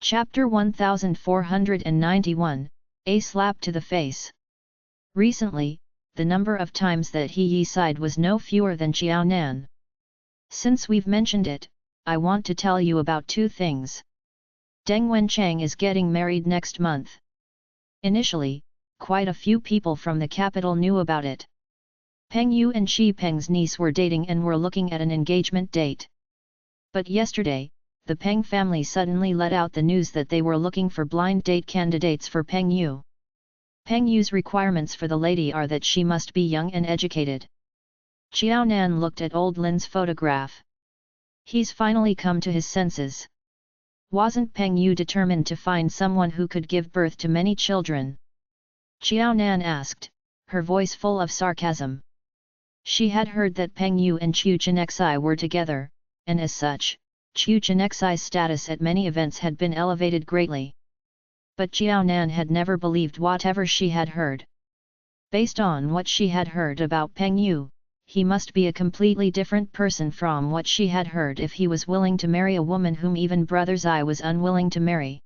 Chapter 1491, A Slap to the Face. Recently, the number of times that he sighed was no fewer than Xiao Nan. Since we've mentioned it, I want to tell you about two things. Deng Wenchang is getting married next month. Initially, quite a few people from the capital knew about it. Peng Yu and Shi Peng's niece were dating and were looking at an engagement date. But yesterday, the Peng family suddenly let out the news that they were looking for blind date candidates for Peng Yu. Peng Yu's requirements for the lady are that she must be young and educated. Xiao Nan looked at old Lin's photograph. He's finally come to his senses. Wasn't Peng Yu determined to find someone who could give birth to many children? Xiao Nan asked, her voice full of sarcasm. She had heard that Peng Yu and Chu Chenexai were together, and as such, Chu Chenexai's status at many events had been elevated greatly. But Xiao Nan had never believed whatever she had heard. Based on what she had heard about Peng Yu, he must be a completely different person from what she had heard if he was willing to marry a woman whom even Brother Zai was unwilling to marry.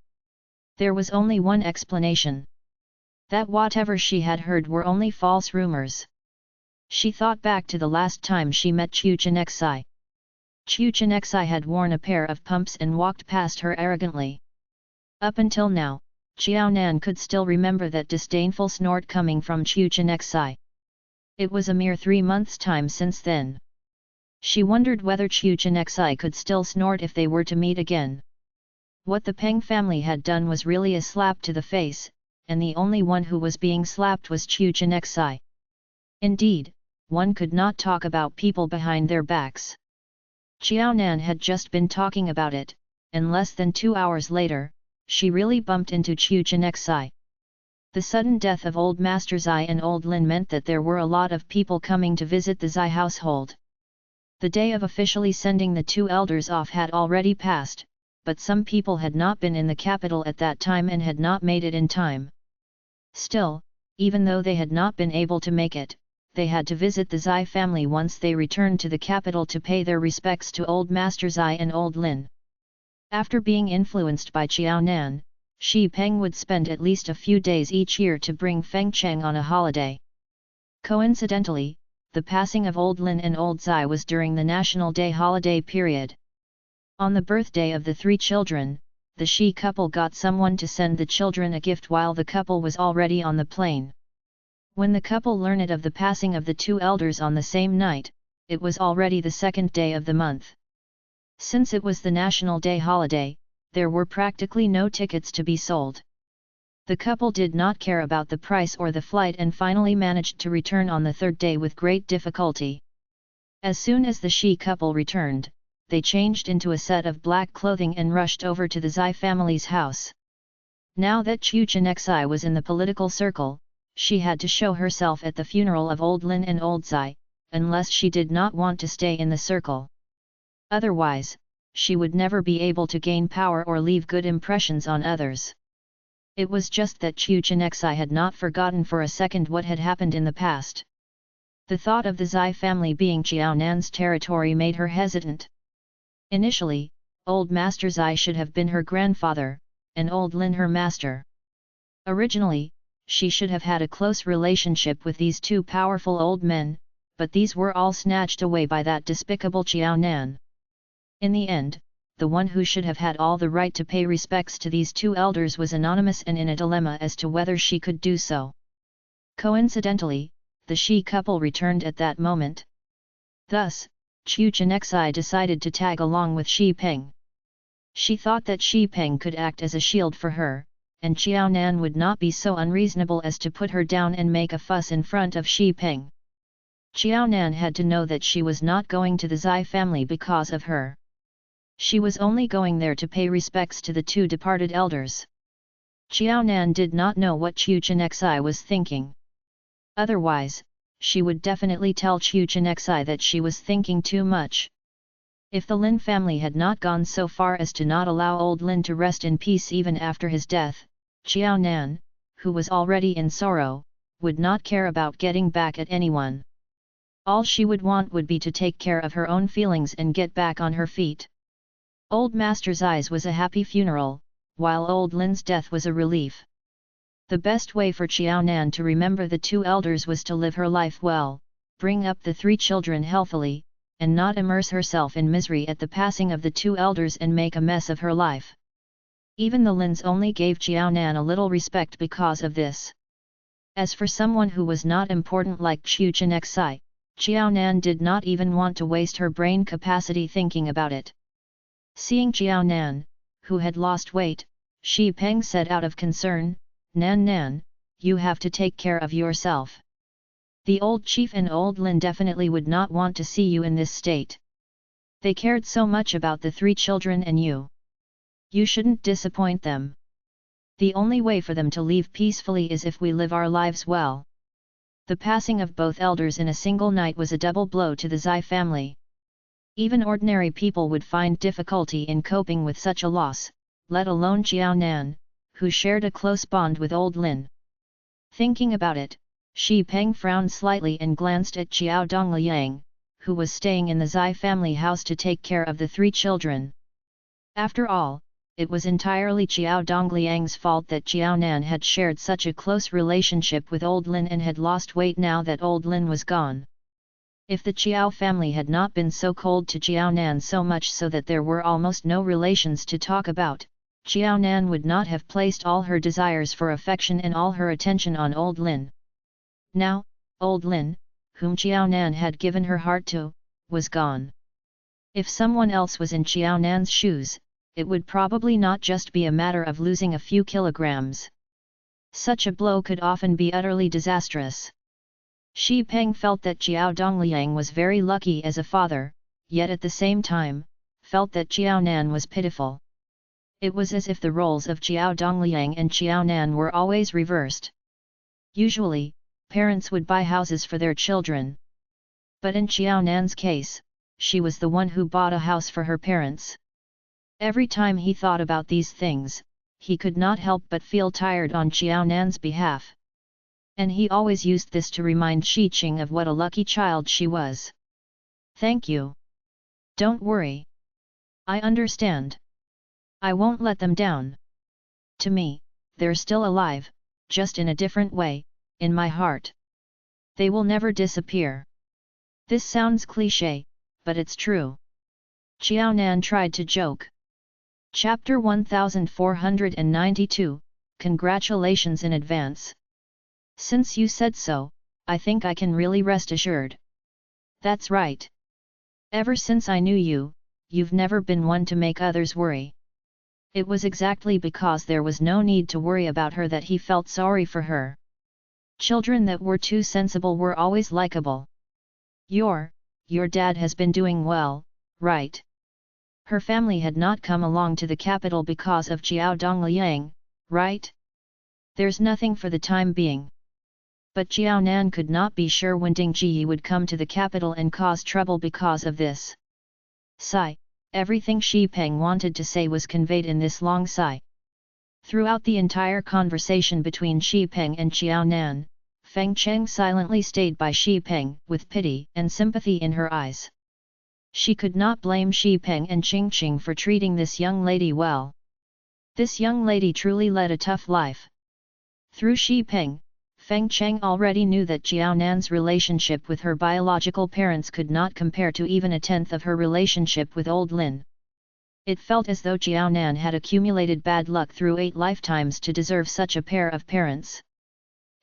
There was only one explanation. That whatever she had heard were only false rumors. She thought back to the last time she met Chu Chenexai. Chu Chenexai had worn a pair of pumps and walked past her arrogantly. Up until now, Xiao Nan could still remember that disdainful snort coming from Chu Chenexai. It was a mere 3 months' time since then. She wondered whether Chu Chenexai could still snort if they were to meet again. What the Peng family had done was really a slap to the face, and the only one who was being slapped was Chu Chenexai. Indeed, one could not talk about people behind their backs. Xiao Nan had just been talking about it, and less than 2 hours later, she really bumped into Chu Chenexai. The sudden death of old Master Zai and old Lin meant that there were a lot of people coming to visit the Zai household. The day of officially sending the two elders off had already passed, but some people had not been in the capital at that time and had not made it in time. Still, even though they had not been able to make it, they had to visit the Zai family once they returned to the capital to pay their respects to old Master Zai and old Lin. After being influenced by Xiao Nan, Shi Peng would spend at least a few days each year to bring Feng Cheng on a holiday. Coincidentally, the passing of old Lin and old Zai was during the National Day holiday period. On the birthday of the 3 children, the Shi couple got someone to send the children a gift while the couple was already on the plane. When the couple learned of the passing of the 2 elders on the same night, it was already the 2nd day of the month. Since it was the National Day holiday, there were practically no tickets to be sold. The couple did not care about the price or the flight and finally managed to return on the 3rd day with great difficulty. As soon as the Shi couple returned, they changed into a set of black clothing and rushed over to the Zai family's house. Now that Chu Chenexai was in the political circle, she had to show herself at the funeral of old Lin and old Zai, unless she did not want to stay in the circle. Otherwise, she would never be able to gain power or leave good impressions on others. It was just that Chu Chenexai had not forgotten for a second what had happened in the past. The thought of the Zai family being Xiao Nan's territory made her hesitant. Initially, old Master Zai should have been her grandfather, and old Lin her master. Originally, she should have had a close relationship with these 2 powerful old men, but these were all snatched away by that despicable Xiao Nan. In the end, the one who should have had all the right to pay respects to these 2 elders was anonymous and in a dilemma as to whether she could do so. Coincidentally, the Shi couple returned at that moment. Thus, Chu Chenexai decided to tag along with Shi Peng. She thought that Shi Peng could act as a shield for her, and Xiao Nan would not be so unreasonable as to put her down and make a fuss in front of Shi Peng. Xiao Nan had to know that she was not going to the Zai family because of her. She was only going there to pay respects to the 2 departed elders. Xiao Nan did not know what Chu Chenexai was thinking. Otherwise, she would definitely tell Chu Chenexai that she was thinking too much. If the Lin family had not gone so far as to not allow old Lin to rest in peace even after his death, Xiao Nan, who was already in sorrow, would not care about getting back at anyone. All she would want would be to take care of her own feelings and get back on her feet. Old Master Zai's was a happy funeral, while old Lin's death was a relief. The best way for Qiao Nan to remember the two elders was to live her life well, bring up the three children healthily, and not immerse herself in misery at the passing of the two elders and make a mess of her life. Even the Lins only gave Qiao Nan a little respect because of this. As for someone who was not important like Chu Chenexai, Qiao Nan did not even want to waste her brain capacity thinking about it. Seeing Qiao Nan, who had lost weight, Shi Peng said out of concern, "Nan Nan, you have to take care of yourself. The old chief and old Lin definitely would not want to see you in this state. They cared so much about the three children and you. You shouldn't disappoint them. The only way for them to leave peacefully is if we live our lives well." The passing of both elders in a single night was a double blow to the Zai family. Even ordinary people would find difficulty in coping with such a loss, let alone Qiao Nan, who shared a close bond with old Lin. Thinking about it, Shi Peng frowned slightly and glanced at Qiao Dongliang, who was staying in the Zai family house to take care of the three children. After all, it was entirely Qiao Dongliang's fault that Qiao Nan had shared such a close relationship with old Lin and had lost weight now that old Lin was gone. If the Qiao family had not been so cold to Qiao Nan so much so that there were almost no relations to talk about, Qiao Nan would not have placed all her desires for affection and all her attention on old Lin. Now, old Lin, whom Qiao Nan had given her heart to, was gone. If someone else was in Qiao Nan's shoes, it would probably not just be a matter of losing a few kilograms. Such a blow could often be utterly disastrous. Shi Peng felt that Qiao Dongliang was very lucky as a father, yet at the same time, felt that Qiao Nan was pitiful. It was as if the roles of Qiao Dongliang and Qiao Nan were always reversed. Usually, parents would buy houses for their children. But in Qiao Nan's case, she was the one who bought a house for her parents. Every time he thought about these things, he could not help but feel tired on Qiao Nan's behalf. And he always used this to remind Shi Qing of what a lucky child she was. "Thank you. Don't worry. I understand. I won't let them down. To me, they're still alive, just in a different way, in my heart. They will never disappear." This sounds cliché, but it's true. Qiao Nan tried to joke. Chapter 1492, Congratulations in advance. Since you said so, I think I can really rest assured. That's right. Ever since I knew you, you've never been one to make others worry. It was exactly because there was no need to worry about her that he felt sorry for her. Children that were too sensible were always likable. Your dad has been doing well, right? Her family had not come along to the capital because of Qiao Dongliang, right? There's nothing for the time being. But Qiao Nan could not be sure when Ding Ji would come to the capital and cause trouble because of this. Sigh, everything Shi Peng wanted to say was conveyed in this long sigh. Throughout the entire conversation between Shi Peng and Qiao Nan, Feng Cheng silently stayed by Shi Peng with pity and sympathy in her eyes. She could not blame Shi Peng and Qing Qing for treating this young lady well. This young lady truly led a tough life. Through Shi Peng, Feng Cheng already knew that Qiao Nan's relationship with her biological parents could not compare to even a tenth of her relationship with old Lin. It felt as though Qiao Nan had accumulated bad luck through 8 lifetimes to deserve such a pair of parents.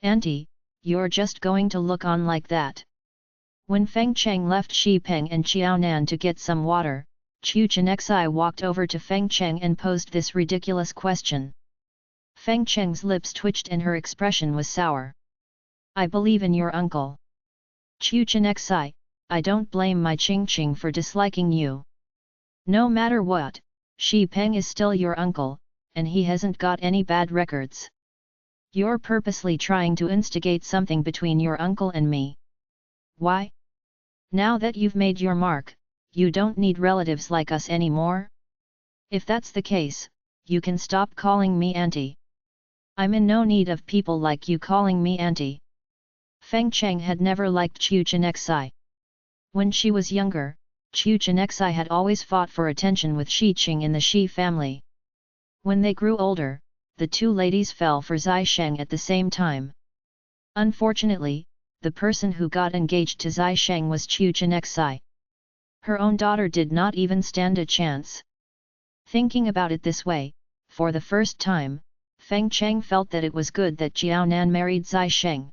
"Auntie, you're just going to look on like that?" When Feng Cheng left Shi Peng and Qiao Nan to get some water, Chu Chenexai walked over to Feng Cheng and posed this ridiculous question. Feng Cheng's lips twitched and her expression was sour. "I believe in your uncle. Chu Chenexai, I don't blame my Qing Qing for disliking you. No matter what, Shi Peng is still your uncle, and he hasn't got any bad records. You're purposely trying to instigate something between your uncle and me. Why? Now that you've made your mark, you don't need relatives like us anymore? If that's the case, you can stop calling me auntie. I'm in no need of people like you calling me auntie." Feng Cheng had never liked Chu Chenexai. When she was younger, Chu Chenexai had always fought for attention with Shi Qing in the Shi family. When they grew older, the two ladies fell for Zai Sheng at the same time. Unfortunately, the person who got engaged to Zai Sheng was Chu Chenexai. Her own daughter did not even stand a chance. Thinking about it this way, for the first time, Feng Cheng felt that it was good that Jiao Nan married Zai Sheng.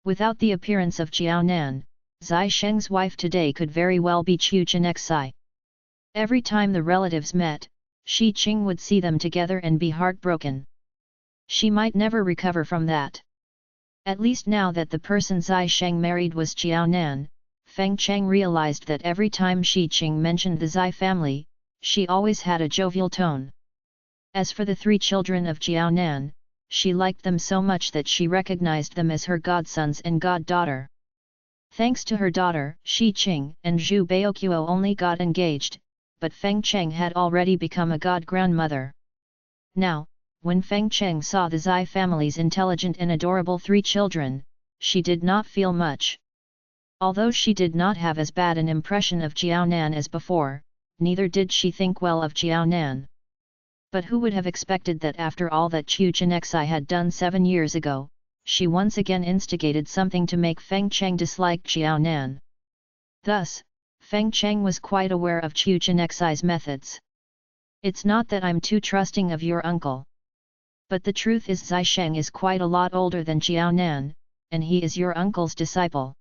Without the appearance of Jiao Nan, Zai Sheng's wife today could very well be Chu Chenexai. Every time the relatives met, Shi Qing would see them together and be heartbroken. She might never recover from that. At least now that the person Zai Sheng married was Jiao Nan, Feng Cheng realized that every time Shi Qing mentioned the Zai family, she always had a jovial tone. As for the three children of Jiao Nan, she liked them so much that she recognized them as her godsons and goddaughter. Thanks to her daughter, Shi Qing and Zhu Baoqiu only got engaged, but Feng Cheng had already become a god-grandmother. Now, when Feng Cheng saw the Zai family's intelligent and adorable three children, she did not feel much. Although she did not have as bad an impression of Jiao Nan as before, neither did she think well of Jiao Nan. But who would have expected that after all that Chu Chenexai had done 7 years ago, she once again instigated something to make Feng Cheng dislike Jiao Nan. Thus, Feng Cheng was quite aware of Chu Chenexai's methods. It's not that I'm too trusting of your uncle. But the truth is Zai Sheng is quite a lot older than Jiao Nan, and he is your uncle's disciple.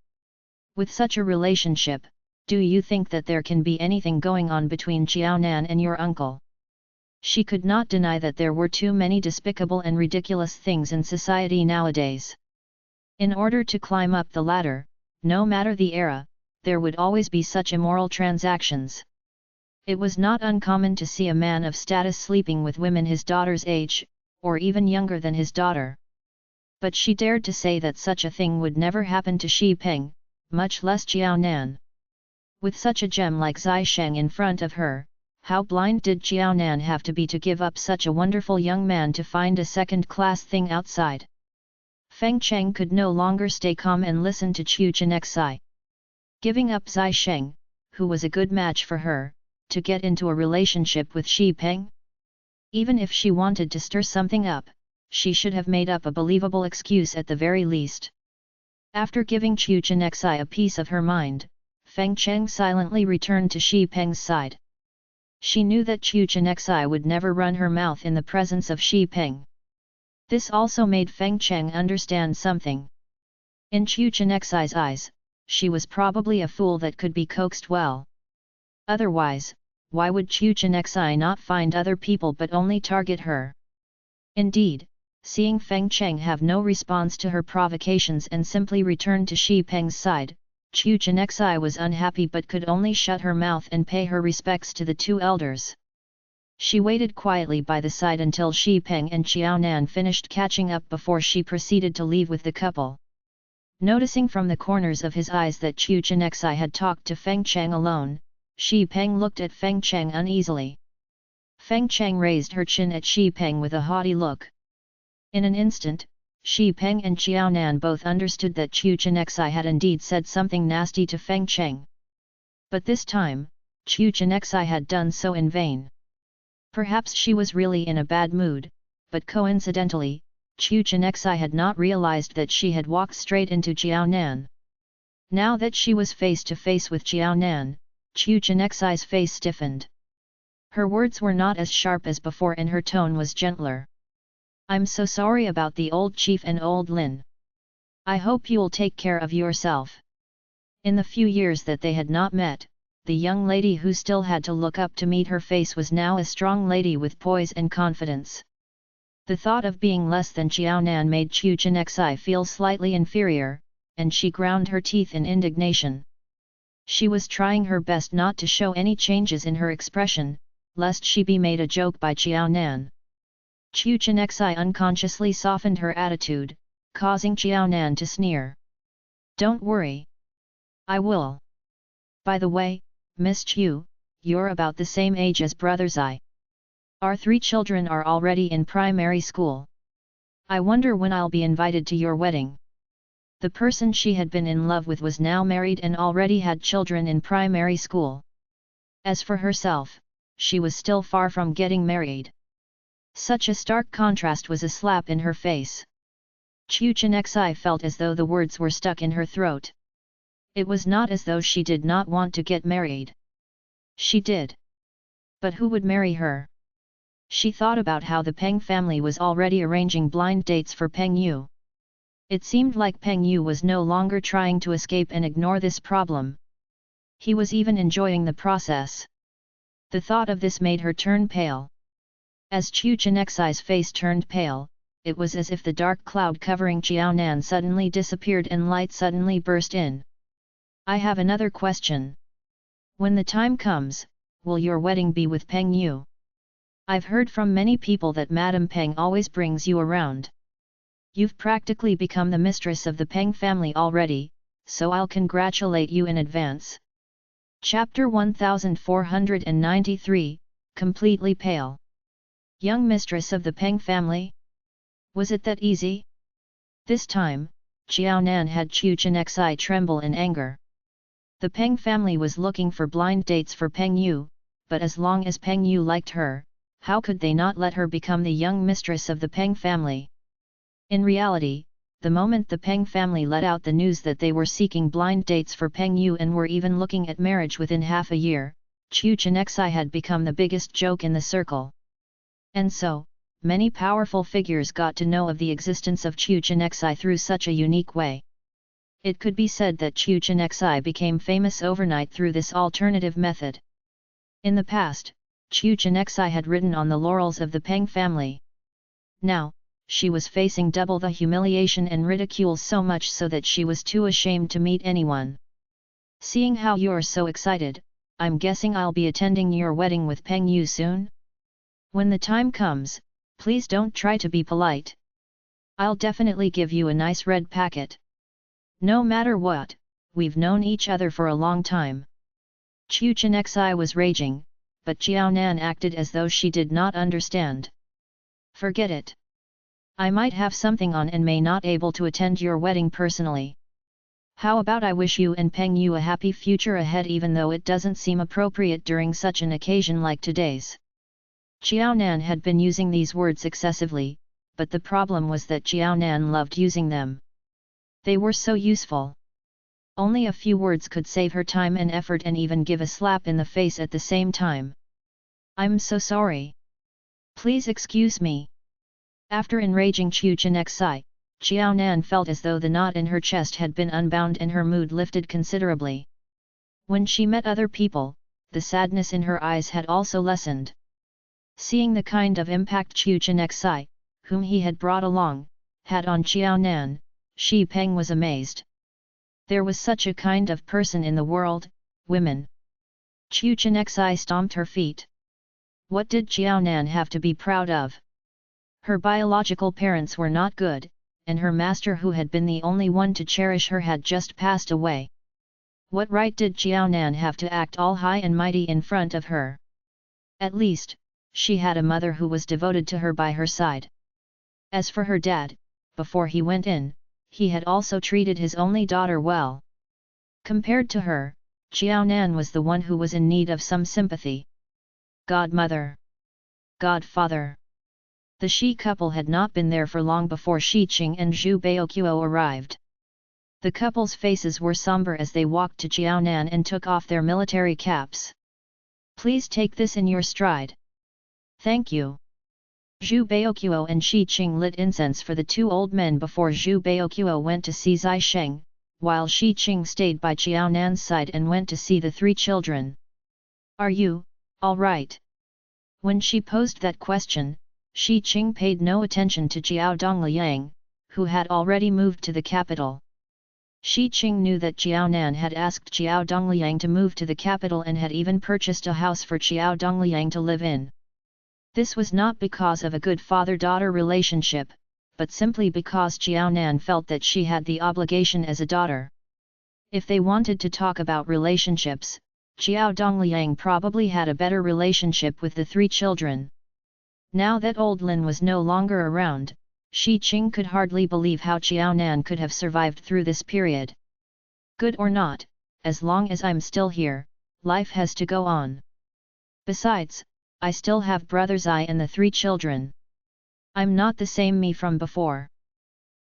With such a relationship, do you think that there can be anything going on between Jiao Nan and your uncle? She could not deny that there were too many despicable and ridiculous things in society nowadays. In order to climb up the ladder, no matter the era, there would always be such immoral transactions. It was not uncommon to see a man of status sleeping with women his daughter's age, or even younger than his daughter. But she dared to say that such a thing would never happen to Shi Peng, much less Jiao Nan. With such a gem like Zai Sheng in front of her, how blind did Jiao Nan have to be to give up such a wonderful young man to find a second-class thing outside? Feng Cheng could no longer stay calm and listen to Chu Chenexai. Giving up Zai Sheng, who was a good match for her, to get into a relationship with Shi Peng? Even if she wanted to stir something up, she should have made up a believable excuse at the very least. After giving Chu Chenexai a piece of her mind, Feng Cheng silently returned to Shi Peng's side. She knew that Chu Chenexai would never run her mouth in the presence of Shi Peng. This also made Feng Cheng understand something. In Chu Chenexai's eyes, she was probably a fool that could be coaxed well. Otherwise, why would Chu Chenexai not find other people but only target her? Indeed, seeing Feng Cheng have no response to her provocations and simply return to Shi Peng's side, Chu Chenexai was unhappy but could only shut her mouth and pay her respects to the two elders. She waited quietly by the side until Shi Peng and Jiao Nan finished catching up before she proceeded to leave with the couple. Noticing from the corners of his eyes that Chu Chenexai had talked to Feng Cheng alone, Shi Peng looked at Feng Cheng uneasily. Feng Cheng raised her chin at Shi Peng with a haughty look. In an instant, Shi Peng and Jiao Nan both understood that Chu Chenexai had indeed said something nasty to Feng Cheng. But this time, Chu Chenexai had done so in vain. Perhaps she was really in a bad mood, but coincidentally, Chu Chenexai had not realized that she had walked straight into Jiao Nan. Now that she was face to face with Jiao Nan, Chu Chenexai's face stiffened. Her words were not as sharp as before and her tone was gentler. I'm so sorry about the old chief and old Lin. I hope you'll take care of yourself. In the few years that they had not met, the young lady who still had to look up to meet her face was now a strong lady with poise and confidence. The thought of being less than Jiao Nan made Chu Chenexai feel slightly inferior, and she ground her teeth in indignation. She was trying her best not to show any changes in her expression, lest she be made a joke by Jiao Nan. Chu Chenexai unconsciously softened her attitude, causing Jiao Nan to sneer. Don't worry. I will. By the way, Miss Chu, you're about the same age as Brother Zai. Our 3 children are already in primary school. I wonder when I'll be invited to your wedding. The person she had been in love with was now married and already had children in primary school. As for herself, she was still far from getting married. Such a stark contrast was a slap in her face. Chu Chenxi felt as though the words were stuck in her throat. It was not as though she did not want to get married. She did. But who would marry her? She thought about how the Peng family was already arranging blind dates for Peng Yu. It seemed like Peng Yu was no longer trying to escape and ignore this problem. He was even enjoying the process. The thought of this made her turn pale. As Chu Chenxi's face turned pale, it was as if the dark cloud covering Xiaonan suddenly disappeared and light suddenly burst in. I have another question. When the time comes, will your wedding be with Peng Yu? I've heard from many people that Madame Peng always brings you around. You've practically become the mistress of the Peng family already, so I'll congratulate you in advance. Chapter 1493, Completely Pale. Young mistress of the Peng family? Was it that easy? This time, Xiaonan had Chu Chenxi tremble in anger. The Peng family was looking for blind dates for Peng Yu, but as long as Peng Yu liked her, how could they not let her become the young mistress of the Peng family? In reality, the moment the Peng family let out the news that they were seeking blind dates for Peng Yu and were even looking at marriage within half a year, Chu Chenxi had become the biggest joke in the circle. And so, many powerful figures got to know of the existence of Chu Chenxi through such a unique way. It could be said that Chu Chenxi became famous overnight through this alternative method. In the past, Chu Chenxi had ridden on the laurels of the Peng family. Now, she was facing double the humiliation and ridicule, so much so that she was too ashamed to meet anyone. Seeing how you're so excited, I'm guessing I'll be attending your wedding with Peng Yu soon? When the time comes, please don't try to be polite. I'll definitely give you a nice red packet. No matter what, we've known each other for a long time. Chu Chenxi was raging, but Xiaonan acted as though she did not understand. Forget it. I might have something on and may not able to attend your wedding personally. How about I wish you and Peng Yu a happy future ahead, even though it doesn't seem appropriate during such an occasion like today's. Xiaonan had been using these words excessively, but the problem was that Xiaonan loved using them. They were so useful. Only a few words could save her time and effort and even give a slap in the face at the same time. I'm so sorry. Please excuse me. After enraging Chu Chenxi, Xiaonan felt as though the knot in her chest had been unbound and her mood lifted considerably. When she met other people, the sadness in her eyes had also lessened. Seeing the kind of impact Chu Chenxi, whom he had brought along, had on Xiaonan, Shi Peng was amazed. There was such a kind of person in the world, women. Chu Chenxi stomped her feet. What did Xiaonan have to be proud of? Her biological parents were not good, and her master, who had been the only one to cherish her, had just passed away. What right did Xiaonan have to act all high and mighty in front of her? At least, she had a mother who was devoted to her by her side. As for her dad, before he went in, he had also treated his only daughter well. Compared to her, Xiaonan was the one who was in need of some sympathy. Godmother. Godfather. The Shi couple had not been there for long before Shi Qing and Zhu Baoqiu arrived. The couple's faces were somber as they walked to Xiaonan and took off their military caps. Please take this in your stride. Thank you. Zhu Baoqiu and Shi Qing lit incense for the two old men before Zhu Baoqiu went to see Zai Sheng, while Shi Qing stayed by Xiaonan's side and went to see the three children. Are you, all right? When she posed that question, Shi Qing paid no attention to Jiao Dongliang, who had already moved to the capital. Shi Qing knew that Xiaonan had asked Jiao Dongliang to move to the capital and had even purchased a house for Jiao Dongliang to live in. This was not because of a good father-daughter relationship, but simply because Xiaonan felt that she had the obligation as a daughter. If they wanted to talk about relationships, Jiao Dongliang probably had a better relationship with the three children. Now that old Lin was no longer around, Shi Qing could hardly believe how Xiaonan could have survived through this period. Good or not, as long as I'm still here, life has to go on. Besides, I still have brother Zai and the three children. I'm not the same me from before.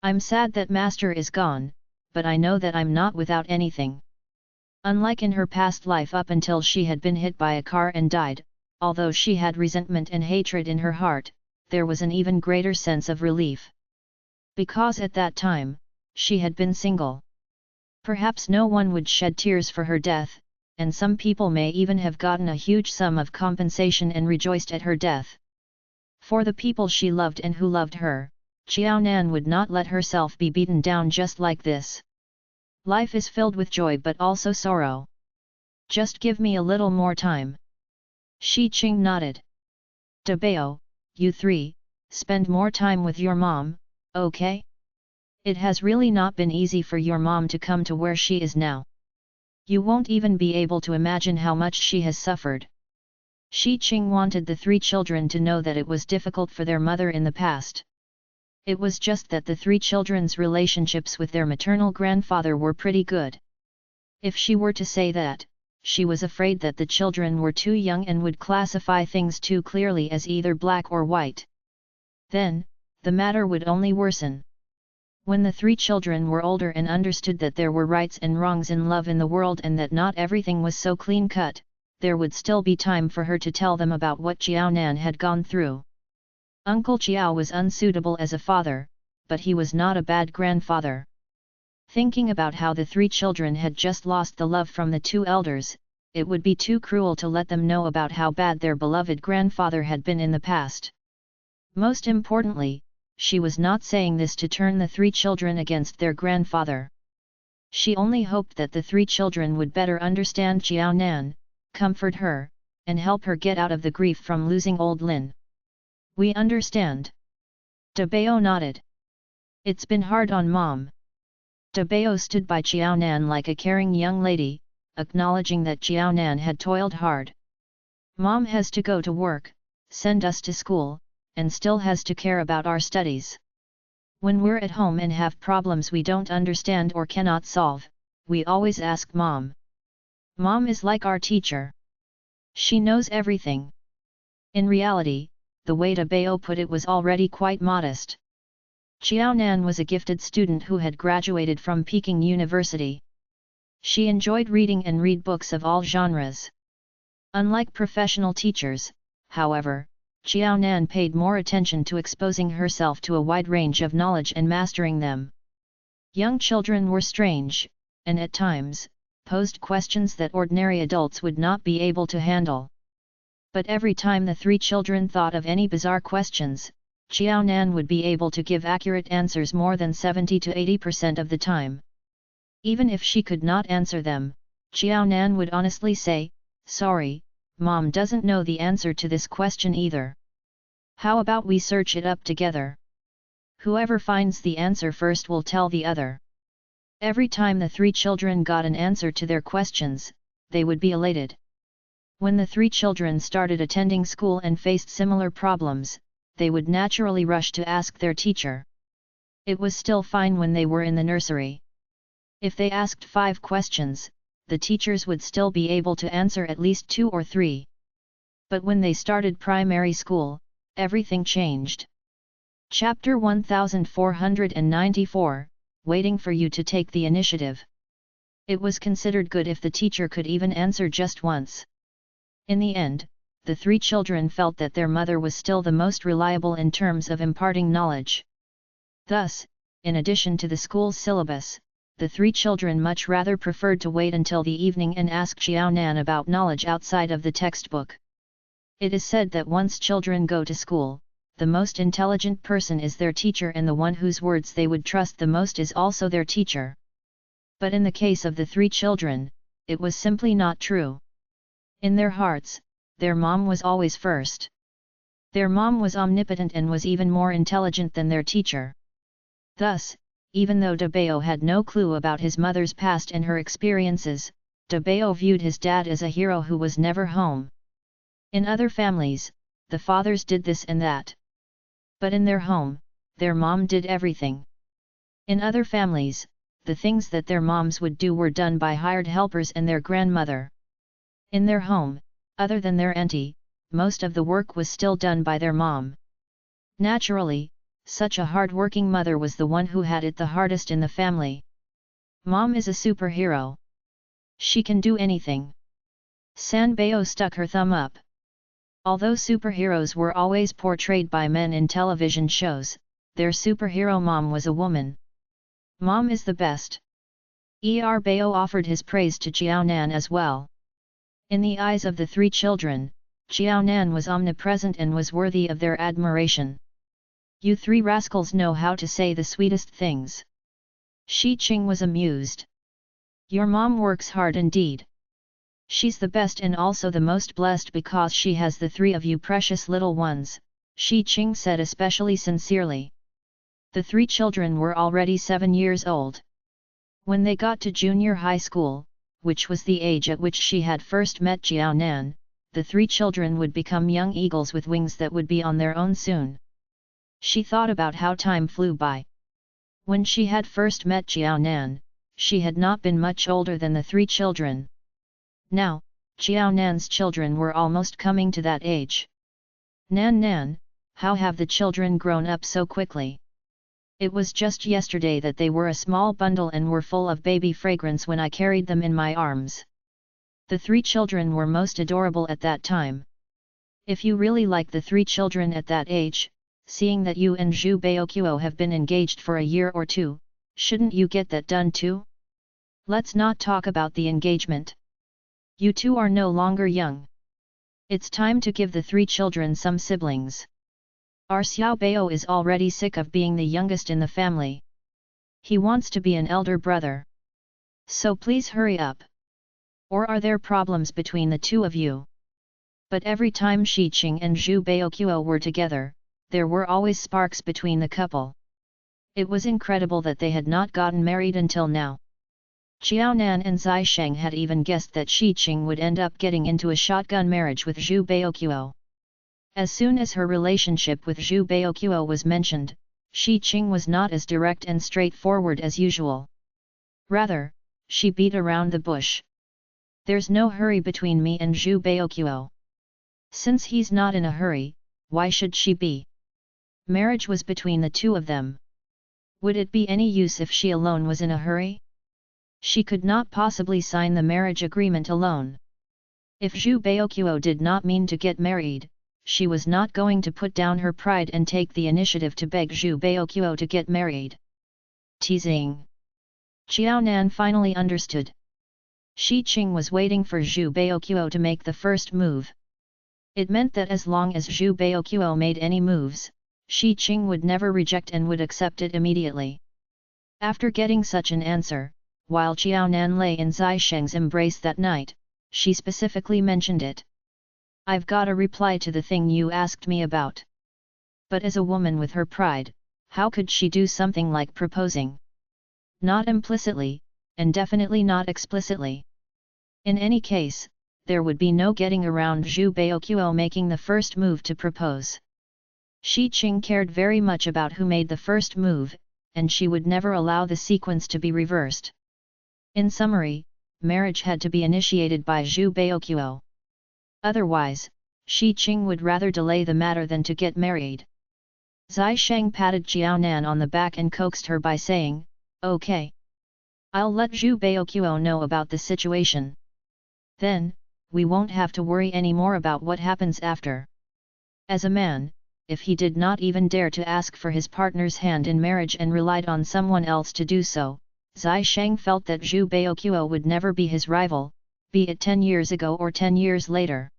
I'm sad that master is gone, but I know that I'm not without anything. Unlike in her past life up until she had been hit by a car and died, although she had resentment and hatred in her heart, there was an even greater sense of relief. Because at that time, she had been single. Perhaps no one would shed tears for her death, and some people may even have gotten a huge sum of compensation and rejoiced at her death. For the people she loved and who loved her, Xiao Nan would not let herself be beaten down just like this. Life is filled with joy but also sorrow. Just give me a little more time. Shi Qing nodded. Dabao, you three, spend more time with your mom, okay? It has really not been easy for your mom to come to where she is now. You won't even be able to imagine how much she has suffered. Shi Qing wanted the three children to know that it was difficult for their mother in the past. It was just that the three children's relationships with their maternal grandfather were pretty good. If she were to say that, she was afraid that the children were too young and would classify things too clearly as either black or white. Then, the matter would only worsen. When the three children were older and understood that there were rights and wrongs in love in the world and that not everything was so clean-cut, there would still be time for her to tell them about what Xiao Nan had gone through. Uncle Qiao was unsuitable as a father, but he was not a bad grandfather. Thinking about how the three children had just lost the love from the two elders, it would be too cruel to let them know about how bad their beloved grandfather had been in the past. Most importantly, she was not saying this to turn the three children against their grandfather. She only hoped that the three children would better understand Xiao Nan, comfort her, and help her get out of the grief from losing old Lin. We understand. Dabao nodded. It's been hard on Mom. Dabao stood by Xiao Nan like a caring young lady, acknowledging that Xiao Nan had toiled hard. Mom has to go to work, send us to school, and still has to care about our studies. When we're at home and have problems we don't understand or cannot solve, we always ask Mom. Mom is like our teacher. She knows everything. In reality, the way Dabao put it was already quite modest. Xiao Nan was a gifted student who had graduated from Peking University. She enjoyed reading and read books of all genres. Unlike professional teachers, however, Xiao Nan paid more attention to exposing herself to a wide range of knowledge and mastering them. Young children were strange, and at times, posed questions that ordinary adults would not be able to handle. But every time the three children thought of any bizarre questions, Xiao Nan would be able to give accurate answers more than 70 to 80% of the time. Even if she could not answer them, Xiao Nan would honestly say, "Sorry, Mom doesn't know the answer to this question either. How about we search it up together? Whoever finds the answer first will tell the other." Every time the three children got an answer to their questions, they would be elated. When the three children started attending school and faced similar problems, they would naturally rush to ask their teacher. It was still fine when they were in the nursery. If they asked 5 questions, the teachers would still be able to answer at least 2 or 3. But when they started primary school, everything changed. Chapter 1494, Waiting for you to take the initiative. It was considered good if the teacher could even answer just once. In the end, the three children felt that their mother was still the most reliable in terms of imparting knowledge. Thus, in addition to the school syllabus, the three children much rather preferred to wait until the evening and ask Xiao Nan about knowledge outside of the textbook. It is said that once children go to school, the most intelligent person is their teacher and the one whose words they would trust the most is also their teacher. But in the case of the three children, it was simply not true. In their hearts, their mom was always first. Their mom was omnipotent and was even more intelligent than their teacher. Thus, even though Dabao had no clue about his mother's past and her experiences, Dabao viewed his dad as a hero who was never home. In other families, the fathers did this and that. But in their home, their mom did everything. In other families, the things that their moms would do were done by hired helpers and their grandmother. In their home, other than their auntie, most of the work was still done by their mom. Naturally, such a hard-working mother was the one who had it the hardest in the family. Mom is a superhero. She can do anything. Sanbeo stuck her thumb up. Although superheroes were always portrayed by men in television shows, their superhero mom was a woman. Mom is the best. Bao offered his praise to Jiaonan as well. In the eyes of the three children, Jiaonan was omnipresent and was worthy of their admiration. You three rascals know how to say the sweetest things. Shi Qing was amused. Your mom works hard indeed. She's the best and also the most blessed because she has the three of you precious little ones, Shi Qing said especially sincerely. The three children were already 7 years old. When they got to junior high school, which was the age at which she had first met Jiaonan, the three children would become young eagles with wings that would be on their own soon. She thought about how time flew by. When she had first met Jiaonan, she had not been much older than the three children. Now, Jiaonan's children were almost coming to that age. Nan, how have the children grown up so quickly? It was just yesterday that they were a small bundle and were full of baby fragrance when I carried them in my arms. The three children were most adorable at that time. If you really like the three children at that age, seeing that you and Zhu Baoqiu have been engaged for a year or two, shouldn't you get that done too? Let's not talk about the engagement. You two are no longer young. It's time to give the three children some siblings. Our Xiao Bao is already sick of being the youngest in the family. He wants to be an elder brother. So please hurry up. Or are there problems between the two of you? But every time Shi Qing and Zhu Baoqiu were together, there were always sparks between the couple. It was incredible that they had not gotten married until now. Jiaonan and Zai Sheng had even guessed that Shi Qing would end up getting into a shotgun marriage with Zhu Baoqiu. As soon as her relationship with Zhu Baoqiu was mentioned, Shi Qing was not as direct and straightforward as usual. Rather, she beat around the bush. There's no hurry between me and Zhu Baoqiu. Since he's not in a hurry, why should she be? Marriage was between the two of them. Would it be any use if she alone was in a hurry? She could not possibly sign the marriage agreement alone. If Zhu Baoqiu did not mean to get married, she was not going to put down her pride and take the initiative to beg Zhu Baoqiu to get married. Teasing. Jiaonan finally understood. Shi Qing was waiting for Zhu Baoqiu to make the first move. It meant that as long as Zhu Baoqiu made any moves, Shi Qing would never reject and would accept it immediately. After getting such an answer, while Jiaonan lay in Zai Sheng's embrace that night, she specifically mentioned it. I've got a reply to the thing you asked me about. But as a woman with her pride, how could she do something like proposing? Not implicitly, and definitely not explicitly. In any case, there would be no getting around Zhu Baoqiu making the first move to propose. Shi Qing cared very much about who made the first move, and she would never allow the sequence to be reversed. In summary, marriage had to be initiated by Zhu Baoqiu. Otherwise, Shi Qing would rather delay the matter than to get married. Zai Sheng patted Jiaonan on the back and coaxed her by saying, "Okay. I'll let Zhu Baoqiu know about the situation. Then, we won't have to worry any more about what happens after." As a man, if he did not even dare to ask for his partner's hand in marriage and relied on someone else to do so, Zai Sheng felt that Zhu Baoqiu would never be his rival, be it 10 years ago or 10 years later.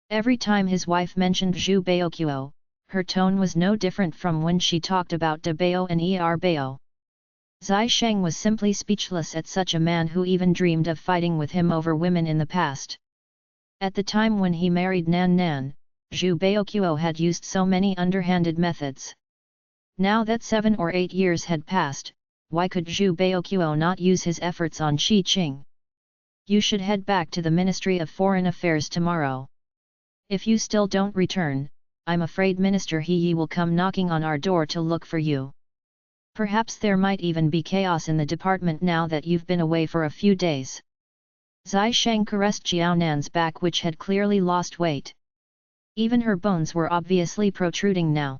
Every time his wife mentioned Zhu Baoqiu, her tone was no different from when she talked about De Bao and Bao. Zai Sheng was simply speechless at such a man who even dreamed of fighting with him over women in the past. At the time when he married Nan, Zhu Baoqiu had used so many underhanded methods. Now that 7 or 8 years had passed, why could Zhu Baoqiu not use his efforts on Shi Qing? You should head back to the Ministry of Foreign Affairs tomorrow. If you still don't return, I'm afraid Minister He Yi will come knocking on our door to look for you. Perhaps there might even be chaos in the department now that you've been away for a few days. Zai Sheng caressed Jiaonan's back, which had clearly lost weight. Even her bones were obviously protruding now.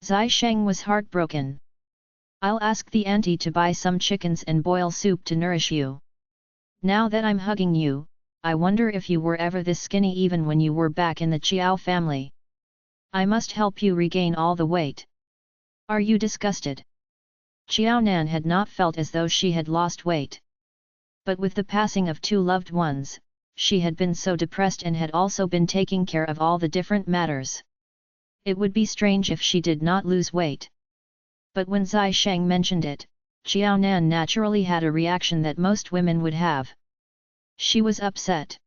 Zai Sheng was heartbroken. I'll ask the auntie to buy some chickens and boil soup to nourish you. Now that I'm hugging you, I wonder if you were ever this skinny even when you were back in the Chiao family. I must help you regain all the weight. Are you disgusted? Chiao Nan had not felt as though she had lost weight. But with the passing of two loved ones, she had been so depressed and had also been taking care of all the different matters. It would be strange if she did not lose weight. But when Zai Sheng mentioned it, Chiao Nan naturally had a reaction that most women would have. She was upset.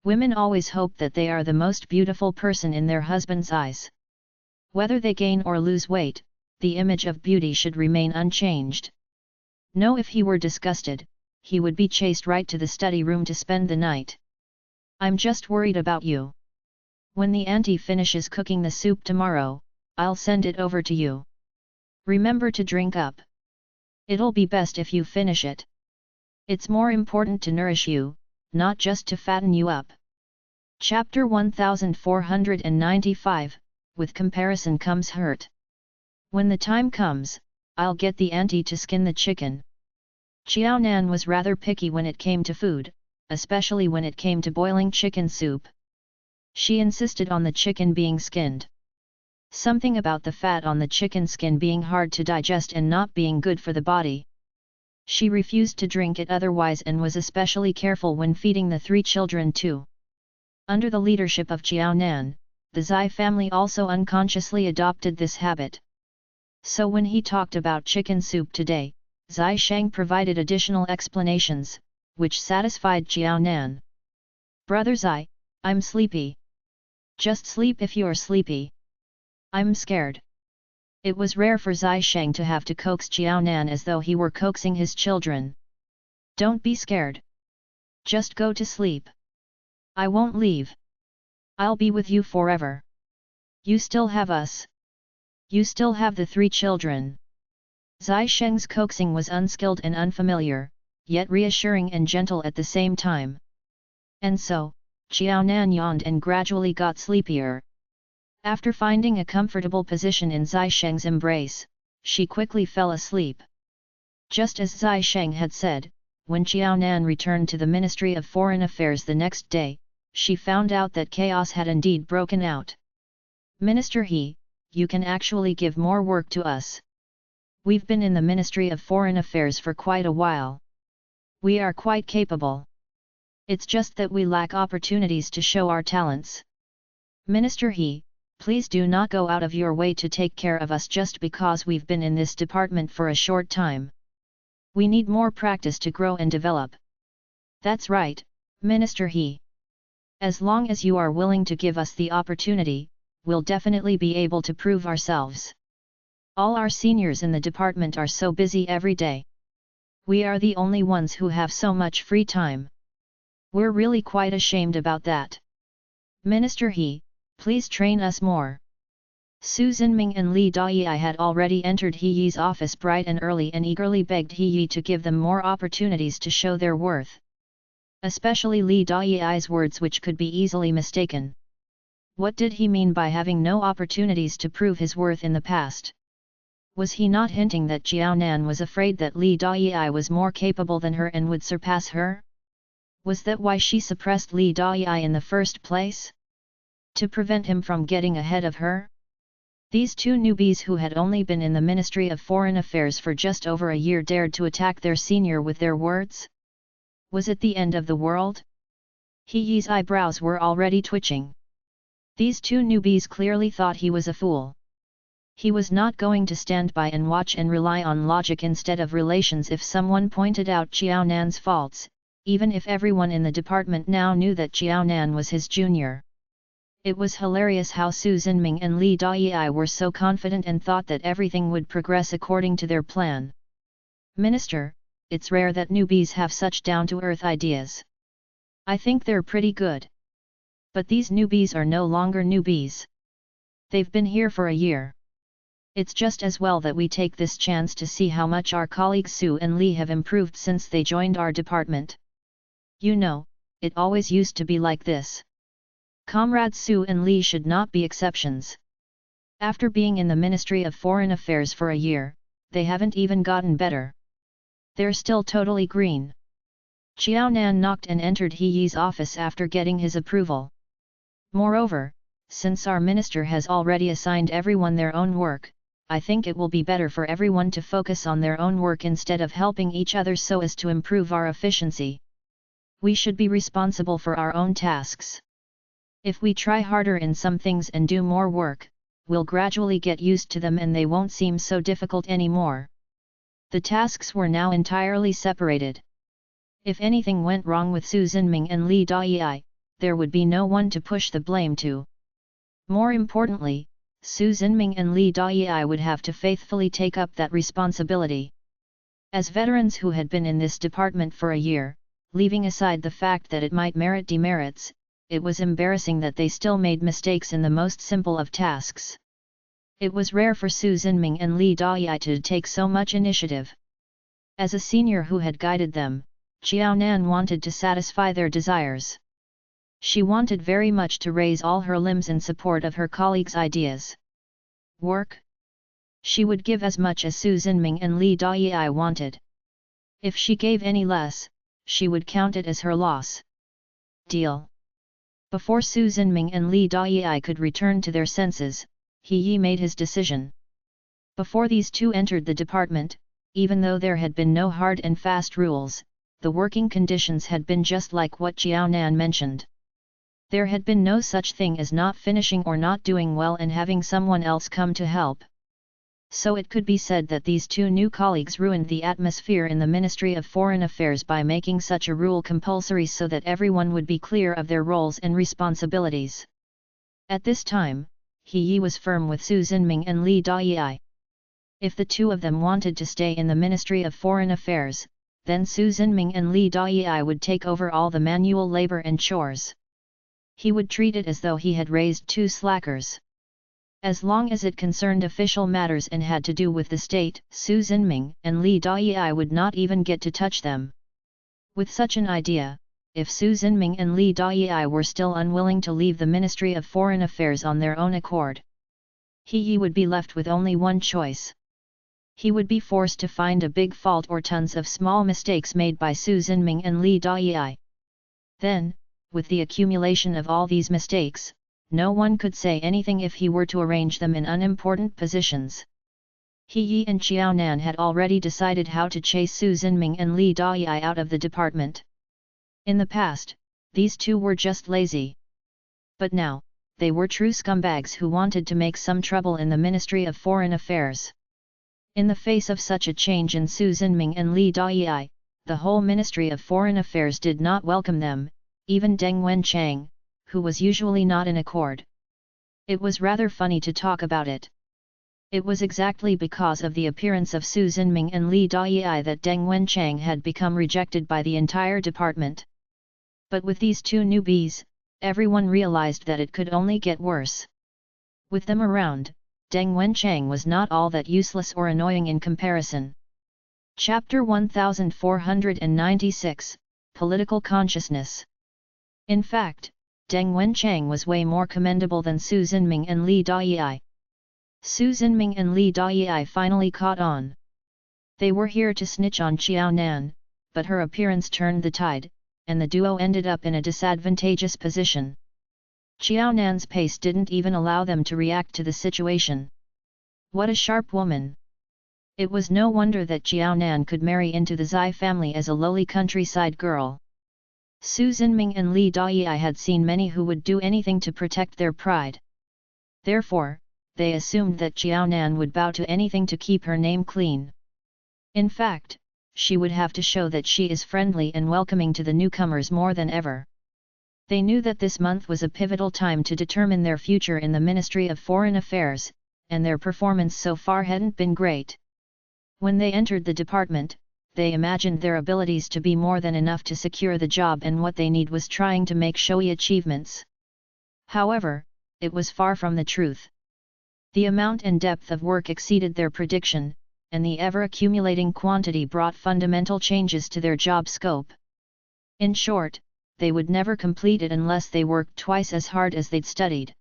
Women always hope that they are the most beautiful person in their husband's eyes. Whether they gain or lose weight, the image of beauty should remain unchanged. No, if he were disgusted, he would be chased right to the study room to spend the night. I'm just worried about you. When the auntie finishes cooking the soup tomorrow, I'll send it over to you. Remember to drink up. It'll be best if you finish it. It's more important to nourish you, not just to fatten you up. Chapter 1495, With comparison comes hurt. When the time comes, I'll get the auntie to skin the chicken. Chiao Nan was rather picky when it came to food, especially when it came to boiling chicken soup. She insisted on the chicken being skinned. Something about the fat on the chicken skin being hard to digest and not being good for the body. She refused to drink it otherwise and was especially careful when feeding the 3 children too. Under the leadership of Chiao Nan, the Zai family also unconsciously adopted this habit. So when he talked about chicken soup today, Zai Sheng provided additional explanations, which satisfied Chiao Nan. Brother Zai, I'm sleepy. Just sleep if you're sleepy. I'm scared. It was rare for Zai Sheng to have to coax Chiao Nan as though he were coaxing his children. Don't be scared. Just go to sleep. I won't leave. I'll be with you forever. You still have us. You still have the 3 children. Zai Sheng's coaxing was unskilled and unfamiliar, yet reassuring and gentle at the same time. And so, Chiao Nan yawned and gradually got sleepier. After finding a comfortable position in Zai Sheng's embrace, she quickly fell asleep. Just as Zai Sheng had said, when Chiao Nan returned to the Ministry of Foreign Affairs the next day, she found out that chaos had indeed broken out. Minister He, you can actually give more work to us. We've been in the Ministry of Foreign Affairs for quite a while. We are quite capable. It's just that we lack opportunities to show our talents. Minister He, please do not go out of your way to take care of us just because we've been in this department for a short time. We need more practice to grow and develop. That's right, Minister He. As long as you are willing to give us the opportunity, we'll definitely be able to prove ourselves. All our seniors in the department are so busy every day. We are the only ones who have so much free time. We're really quite ashamed about that. Minister He, please train us more. Su Xinming and Li Dai had already entered He Yi's office bright and early and eagerly begged He Yi to give them more opportunities to show their worth. Especially Li Dai's words, which could be easily mistaken. What did he mean by having no opportunities to prove his worth in the past? Was he not hinting that Chiao Nan was afraid that Li Dai was more capable than her and would surpass her? Was that why she suppressed Li Dai in the first place? To prevent him from getting ahead of her? These 2 newbies who had only been in the Ministry of Foreign Affairs for just over a year dared to attack their senior with their words? Was it the end of the world? He Yi's eyebrows were already twitching. These 2 newbies clearly thought he was a fool. He was not going to stand by and watch and rely on logic instead of relations if someone pointed out Chiao Nan's faults, even if everyone in the department now knew that Chiao Nan was his junior. It was hilarious how Su Xinming and Li Dai were so confident and thought that everything would progress according to their plan. Minister, it's rare that newbies have such down-to-earth ideas. I think they're pretty good. But these newbies are no longer newbies. They've been here for a year. It's just as well that we take this chance to see how much our colleagues Su and Li have improved since they joined our department. You know, it always used to be like this. Comrades Su and Li should not be exceptions. After being in the Ministry of Foreign Affairs for a year, they haven't even gotten better. They're still totally green. Xiao Nan knocked and entered He Yi's office after getting his approval. Moreover, since our minister has already assigned everyone their own work, I think it will be better for everyone to focus on their own work instead of helping each other so as to improve our efficiency. We should be responsible for our own tasks. If we try harder in some things and do more work, we'll gradually get used to them and they won't seem so difficult anymore. The tasks were now entirely separated. If anything went wrong with Su Xinming and Li Dayi, there would be no one to push the blame to. More importantly, Su Xinming and Li Dayi would have to faithfully take up that responsibility. As veterans who had been in this department for a year, leaving aside the fact that it might merit demerits, it was embarrassing that they still made mistakes in the most simple of tasks. It was rare for Su Xinming and Li Dayi to take so much initiative. As a senior who had guided them, Xiao Nan wanted to satisfy their desires. She wanted very much to raise all her limbs in support of her colleagues' ideas. Work? She would give as much as Su Xinming and Li Dayi wanted. If she gave any less, she would count it as her loss. Deal. Before Su Xinming and Li Dayi could return to their senses, He Yi made his decision. Before these two entered the department, even though there had been no hard and fast rules, the working conditions had been just like what Xiao Nan mentioned. There had been no such thing as not finishing or not doing well and having someone else come to help. So it could be said that these two new colleagues ruined the atmosphere in the Ministry of Foreign Affairs by making such a rule compulsory so that everyone would be clear of their roles and responsibilities. At this time, He Yi was firm with Su Xinming and Li Dayi. If the two of them wanted to stay in the Ministry of Foreign Affairs, then Su Xinming and Li Dayi would take over all the manual labor and chores. He would treat it as though he had raised two slackers. As long as it concerned official matters and had to do with the state, Su Xinming and Li Dayi would not even get to touch them. With such an idea, if Su Xinming and Li Dayi were still unwilling to leave the Ministry of Foreign Affairs on their own accord, He Yi would be left with only one choice. He would be forced to find a big fault or tons of small mistakes made by Su Xinming and Li Dayi. Then, with the accumulation of all these mistakes, no one could say anything if he were to arrange them in unimportant positions. He Yi and Xiao Nan had already decided how to chase Su Xinming and Li Dayi out of the department. In the past, these two were just lazy. But now, they were true scumbags who wanted to make some trouble in the Ministry of Foreign Affairs. In the face of such a change in Su Xinming and Li Dayi, the whole Ministry of Foreign Affairs did not welcome them, even Deng Wenchang, who was usually not in accord. It was rather funny to talk about it. It was exactly because of the appearance of Su Xinming and Li Dayi that Deng Wenchang had become rejected by the entire department. But with these two newbies, everyone realized that it could only get worse. With them around, Deng Wenchang was not all that useless or annoying in comparison. Chapter 1496, Political Consciousness. In fact, Deng Wenchang was way more commendable than Su Xinming and Li Dayi. Su Xinming and Li Dayi finally caught on. They were here to snitch on Xiao Nan, but her appearance turned the tide, and the duo ended up in a disadvantageous position. Xiao Nan's pace didn't even allow them to react to the situation. What a sharp woman! It was no wonder that Xiao Nan could marry into the Zai family as a lowly countryside girl. Su Xinming and Li Dayi had seen many who would do anything to protect their pride. Therefore, they assumed that Xiao Nan would bow to anything to keep her name clean. In fact, she would have to show that she is friendly and welcoming to the newcomers more than ever. They knew that this month was a pivotal time to determine their future in the Ministry of Foreign Affairs, and their performance so far hadn't been great. When they entered the department, they imagined their abilities to be more than enough to secure the job, and what they need was trying to make showy achievements. However, it was far from the truth. The amount and depth of work exceeded their prediction, and the ever-accumulating quantity brought fundamental changes to their job scope. In short, they would never complete it unless they worked twice as hard as they'd studied.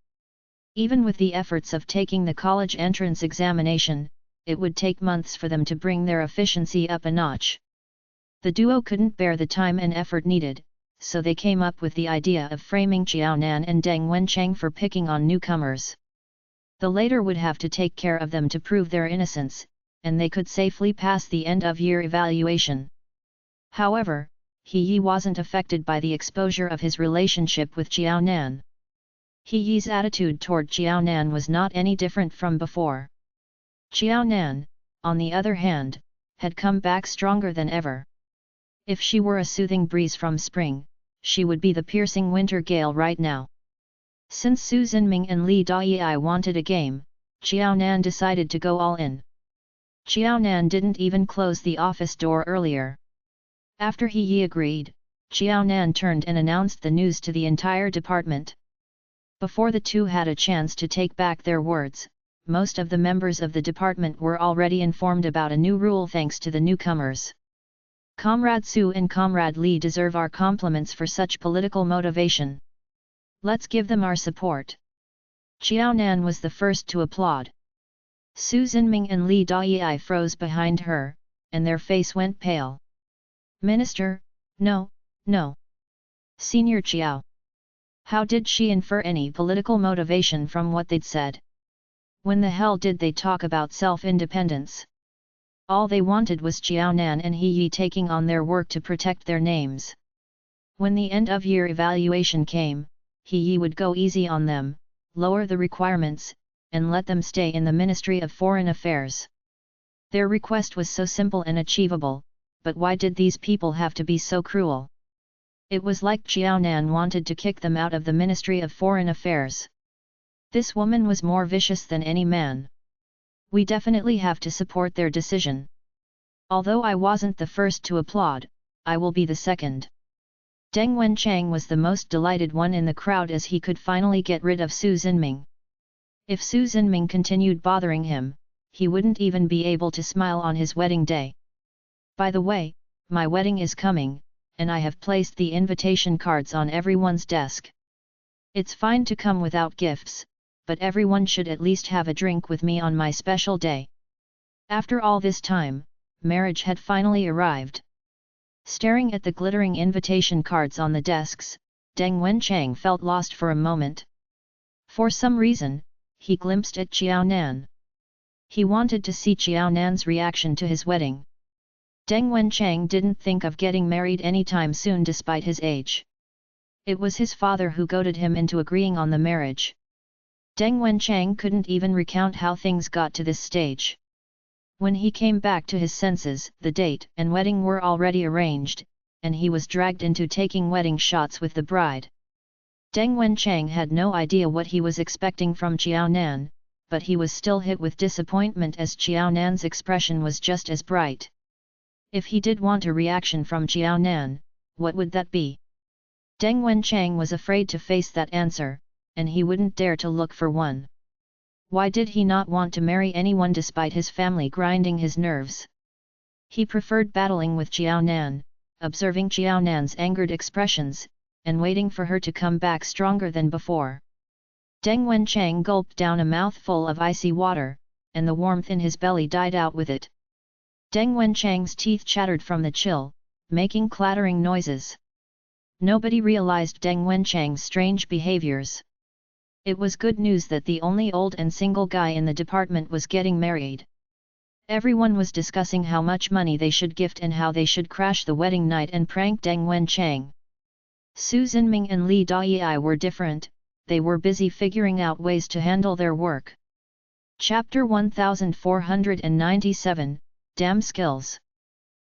Even with the efforts of taking the college entrance examination, it would take months for them to bring their efficiency up a notch. The duo couldn't bear the time and effort needed, so they came up with the idea of framing Qiaonan and Deng Wenchang for picking on newcomers. The latter would have to take care of them to prove their innocence, and they could safely pass the end-of-year evaluation. However, He Yi wasn't affected by the exposure of his relationship with Qiaonan. He Yi's attitude toward Qiaonan was not any different from before. Qiaonan, on the other hand, had come back stronger than ever. If she were a soothing breeze from spring, she would be the piercing winter gale right now. Since Su Zhenming and Li Dayi wanted a game, Qiaonan decided to go all in. Qiaonan didn't even close the office door earlier. After He Yi agreed, Qiaonan turned and announced the news to the entire department. Before the two had a chance to take back their words, most of the members of the department were already informed about a new rule thanks to the newcomers. Comrade Su and Comrade Li deserve our compliments for such political motivation. Let's give them our support. Qiaonan was the first to applaud. Su Zhenming and Li Dayi froze behind her, and their face went pale. Minister, no, no. Senior Qiao. How did she infer any political motivation from what they'd said? When the hell did they talk about self-independence? All they wanted was Qiaonan and He Yi taking on their work to protect their names. When the end-of-year evaluation came, He Yi would go easy on them, lower the requirements, and let them stay in the Ministry of Foreign Affairs. Their request was so simple and achievable, but why did these people have to be so cruel? It was like Qiaonan wanted to kick them out of the Ministry of Foreign Affairs. This woman was more vicious than any man. We definitely have to support their decision. Although I wasn't the first to applaud, I will be the second. Deng Wenchang was the most delighted one in the crowd as he could finally get rid of Su Zhenming. If Su Zhenming continued bothering him, he wouldn't even be able to smile on his wedding day. By the way, my wedding is coming, and I have placed the invitation cards on everyone's desk. It's fine to come without gifts, but everyone should at least have a drink with me on my special day. After all this time, marriage had finally arrived. Staring at the glittering invitation cards on the desks, Deng Wenchang felt lost for a moment. For some reason, he glimpsed at Qiaonan. He wanted to see Qiaonan's reaction to his wedding. Deng Wenchang didn't think of getting married anytime soon despite his age. It was his father who goaded him into agreeing on the marriage. Deng Wenchang couldn't even recount how things got to this stage. When he came back to his senses, the date and wedding were already arranged, and he was dragged into taking wedding shots with the bride. Deng Wenchang had no idea what he was expecting from Qiaonan, but he was still hit with disappointment as Qiaonan's expression was just as bright. If he did want a reaction from Qiaonan, what would that be? Deng Wenchang was afraid to face that answer, and he wouldn't dare to look for one. Why did he not want to marry anyone despite his family grinding his nerves? He preferred battling with Qiaonan, observing Qiaonan's angered expressions, and waiting for her to come back stronger than before. Deng Wenchang gulped down a mouthful of icy water, and the warmth in his belly died out with it. Deng Wenchang's teeth chattered from the chill, making clattering noises. Nobody realized Deng Wenchang's strange behaviors. It was good news that the only old and single guy in the department was getting married. Everyone was discussing how much money they should gift and how they should crash the wedding night and prank Deng Wenchang. Su Zhenming and Li Dayi were different, they were busy figuring out ways to handle their work. Chapter 1497, Damn Skills.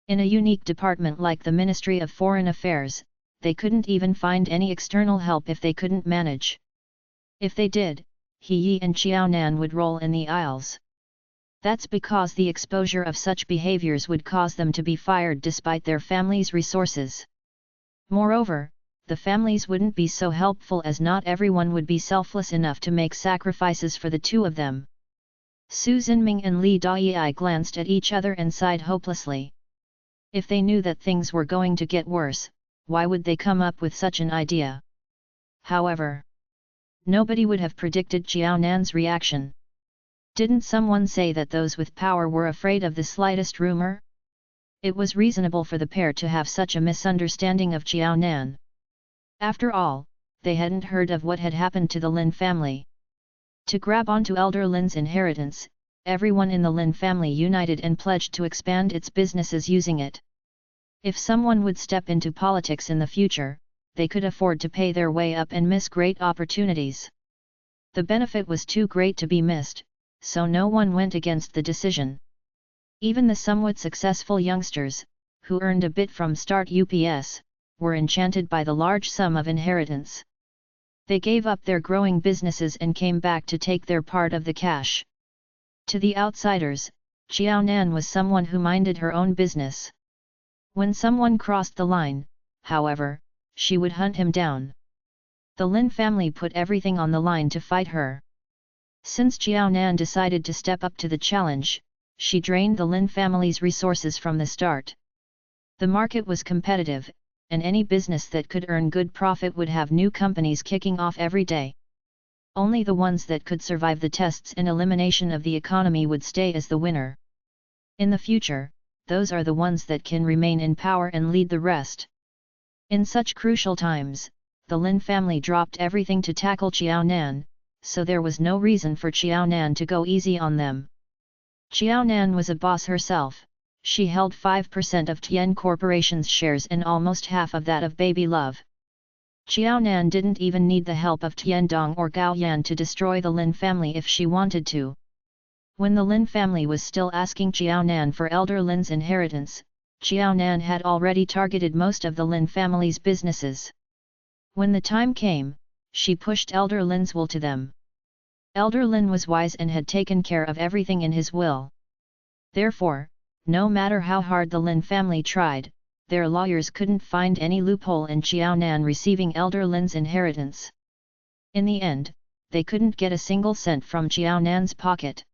In a unique department like the Ministry of Foreign Affairs, they couldn't even find any external help if they couldn't manage. If they did, He Yi and Qiaonan would roll in the aisles. That's because the exposure of such behaviors would cause them to be fired despite their family's resources. Moreover, the families wouldn't be so helpful as not everyone would be selfless enough to make sacrifices for the two of them. Su Zhenming and Li Dayi glanced at each other and sighed hopelessly. If they knew that things were going to get worse, why would they come up with such an idea? However, Nobody would have predicted Xiao Nan's reaction. Didn't someone say that those with power were afraid of the slightest rumor? It was reasonable for the pair to have such a misunderstanding of Xiao Nan. After all, they hadn't heard of what had happened to the Lin family. To grab onto Elder Lin's inheritance, everyone in the Lin family united and pledged to expand its businesses using it. If someone would step into politics in the future, they could afford to pay their way up and miss great opportunities. The benefit was too great to be missed, so no one went against the decision. Even the somewhat successful youngsters, who earned a bit from Start UPS, were enchanted by the large sum of inheritance. They gave up their growing businesses and came back to take their part of the cash. To the outsiders, Xiao Nan was someone who minded her own business. When someone crossed the line, however, she would hunt him down. The Lin family put everything on the line to fight her. Since Xiao Nan decided to step up to the challenge, she drained the Lin family's resources from the start. The market was competitive, and any business that could earn good profit would have new companies kicking off every day. Only the ones that could survive the tests and elimination of the economy would stay as the winner. In the future, those are the ones that can remain in power and lead the rest. In such crucial times, the Lin family dropped everything to tackle Xiao Nan, so there was no reason for Xiao Nan to go easy on them. Xiao Nan was a boss herself. She held 5% of Tian Corporation's shares and almost half of that of Baby Love. Xiao Nan didn't even need the help of Tiandong or Gao Yan to destroy the Lin family if she wanted to. When the Lin family was still asking Xiao Nan for Elder Lin's inheritance, Xiao Nan had already targeted most of the Lin family's businesses. When the time came, she pushed Elder Lin's will to them. Elder Lin was wise and had taken care of everything in his will. Therefore, no matter how hard the Lin family tried, their lawyers couldn't find any loophole in Xiao Nan receiving Elder Lin's inheritance. In the end, they couldn't get a single cent from Xiao Nan's pocket.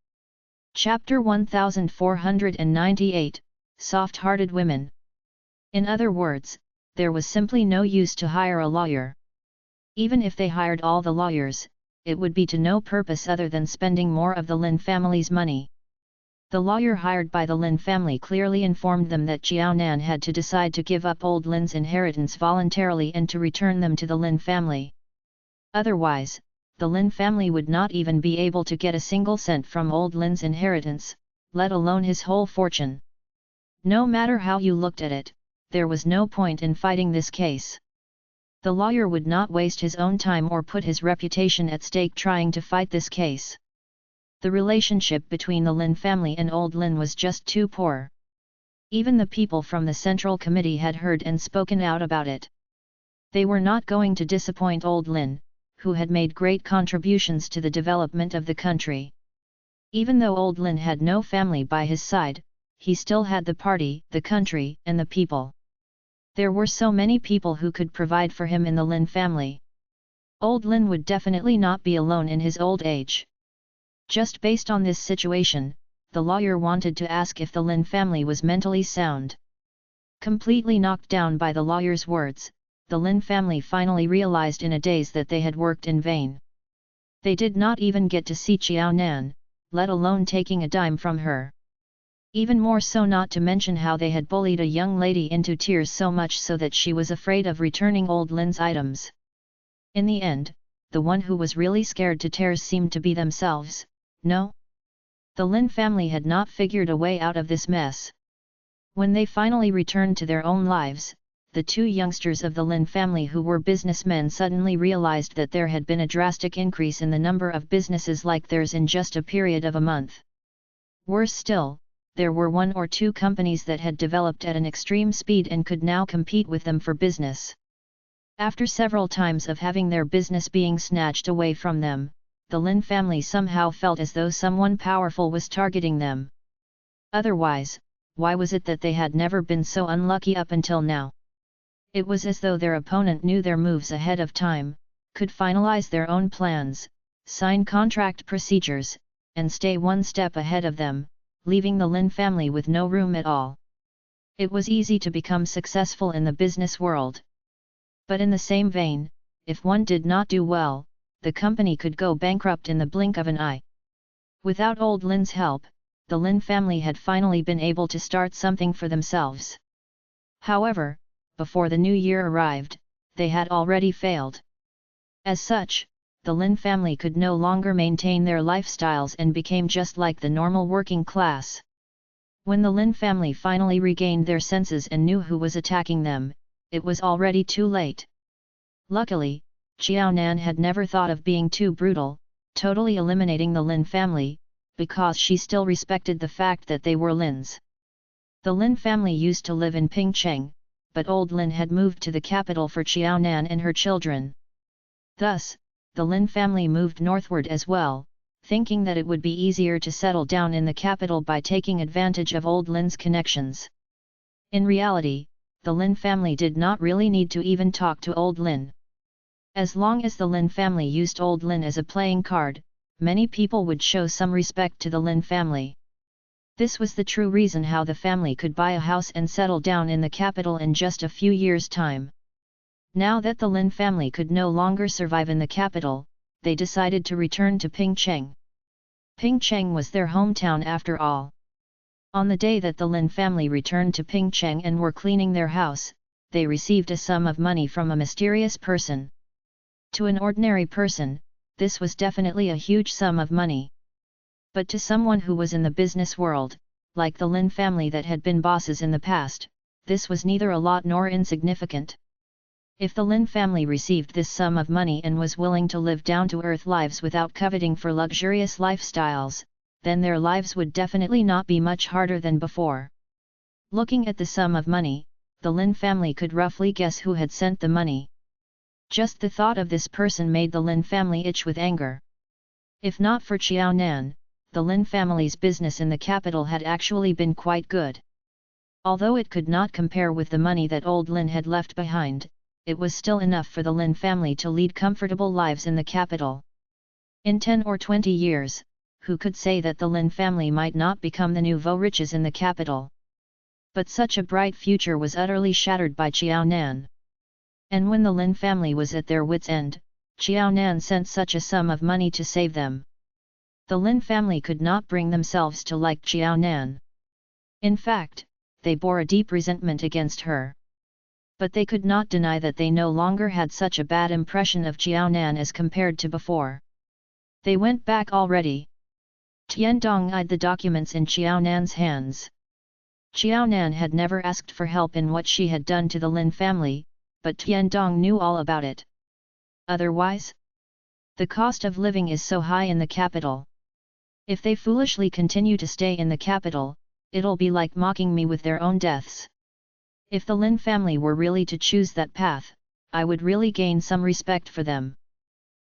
Chapter 1498, Soft-Hearted Women. In other words, there was simply no use to hire a lawyer. Even if they hired all the lawyers, it would be to no purpose other than spending more of the Lin family's money. The lawyer hired by the Lin family clearly informed them that Xiao Nan had to decide to give up old Lin's inheritance voluntarily and to return them to the Lin family. Otherwise, the Lin family would not even be able to get a single cent from old Lin's inheritance, let alone his whole fortune. No matter how you looked at it, there was no point in fighting this case. The lawyer would not waste his own time or put his reputation at stake trying to fight this case. The relationship between the Lin family and old Lin was just too poor. Even the people from the Central Committee had heard and spoken out about it. They were not going to disappoint old Lin, who had made great contributions to the development of the country. Even though old Lin had no family by his side, he still had the party, the country, and the people. There were so many people who could provide for him in the Lin family. Old Lin would definitely not be alone in his old age. Just based on this situation, the lawyer wanted to ask if the Lin family was mentally sound. Completely knocked down by the lawyer's words, the Lin family finally realized in a daze that they had worked in vain. They did not even get to see Xiao Nan, let alone taking a dime from her. Even more so, not to mention how they had bullied a young lady into tears so much so that she was afraid of returning old Lin's items. In the end, the one who was really scared to tears seemed to be themselves. No? The Lin family had not figured a way out of this mess. When they finally returned to their own lives, the two youngsters of the Lin family who were businessmen suddenly realized that there had been a drastic increase in the number of businesses like theirs in just a period of a month. Worse still, there were one or two companies that had developed at an extreme speed and could now compete with them for business. After several times of having their business being snatched away from them, the Lin family somehow felt as though someone powerful was targeting them. Otherwise, why was it that they had never been so unlucky up until now? It was as though their opponent knew their moves ahead of time, could finalize their own plans, sign contract procedures, and stay one step ahead of them, leaving the Lin family with no room at all. It was easy to become successful in the business world. But in the same vein, if one did not do well, the company could go bankrupt in the blink of an eye. Without old Lin's help, the Lin family had finally been able to start something for themselves. However, before the new year arrived, they had already failed. As such, the Lin family could no longer maintain their lifestyles and became just like the normal working class. When the Lin family finally regained their senses and knew who was attacking them, it was already too late. Luckily, Xiaonan had never thought of being too brutal, totally eliminating the Lin family, because she still respected the fact that they were Lins. The Lin family used to live in Pingcheng, but old Lin had moved to the capital for Xiaonan and her children. Thus, the Lin family moved northward as well, thinking that it would be easier to settle down in the capital by taking advantage of old Lin's connections. In reality, the Lin family did not really need to even talk to old Lin. As long as the Lin family used old Lin as a playing card, many people would show some respect to the Lin family. This was the true reason how the family could buy a house and settle down in the capital in just a few years' time. Now that the Lin family could no longer survive in the capital, they decided to return to Pingcheng. Pingcheng was their hometown after all. On the day that the Lin family returned to Pingcheng and were cleaning their house, they received a sum of money from a mysterious person. To an ordinary person, this was definitely a huge sum of money. But to someone who was in the business world, like the Lin family that had been bosses in the past, this was neither a lot nor insignificant. If the Lin family received this sum of money and was willing to live down-to-earth lives without coveting for luxurious lifestyles, then their lives would definitely not be much harder than before. Looking at the sum of money, the Lin family could roughly guess who had sent the money. Just the thought of this person made the Lin family itch with anger. If not for Xiaonan, the Lin family's business in the capital had actually been quite good. Although it could not compare with the money that old Lin had left behind, it was still enough for the Lin family to lead comfortable lives in the capital. In 10 or 20 years, who could say that the Lin family might not become the nouveau riches in the capital? But such a bright future was utterly shattered by Xiaonan. And when the Lin family was at their wits' end, Xiaonan sent such a sum of money to save them. The Lin family could not bring themselves to like Xiaonan. In fact, they bore a deep resentment against her. But they could not deny that they no longer had such a bad impression of Xiaonan as compared to before. They went back already. Tiandong eyed the documents in Xiaonan's hands. Xiaonan had never asked for help in what she had done to the Lin family, but Tiandong knew all about it. Otherwise, the cost of living is so high in the capital. If they foolishly continue to stay in the capital, it'll be like mocking me with their own deaths. If the Lin family were really to choose that path, I would really gain some respect for them.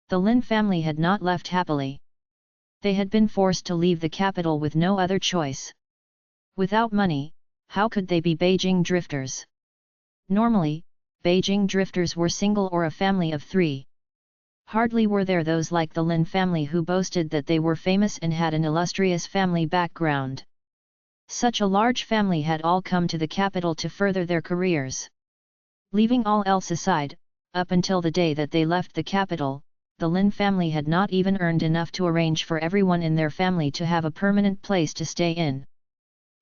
The Lin family had not left happily. They had been forced to leave the capital with no other choice. Without money, how could they be Beijing drifters? Normally, Beijing drifters were single or a family of 3. Hardly were there those like the Lin family who boasted that they were famous and had an illustrious family background. Such a large family had all come to the capital to further their careers. Leaving all else aside, up until the day that they left the capital, the Lin family had not even earned enough to arrange for everyone in their family to have a permanent place to stay in.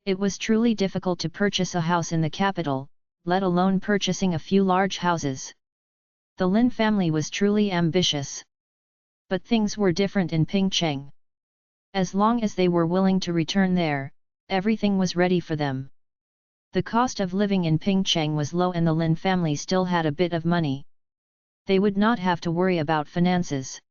It was truly difficult to purchase a house in the capital, let alone purchasing a few large houses. The Lin family was truly ambitious. But things were different in Pingcheng. As long as they were willing to return there, everything was ready for them. The cost of living in Pingcheng was low and the Lin family still had a bit of money. They would not have to worry about finances.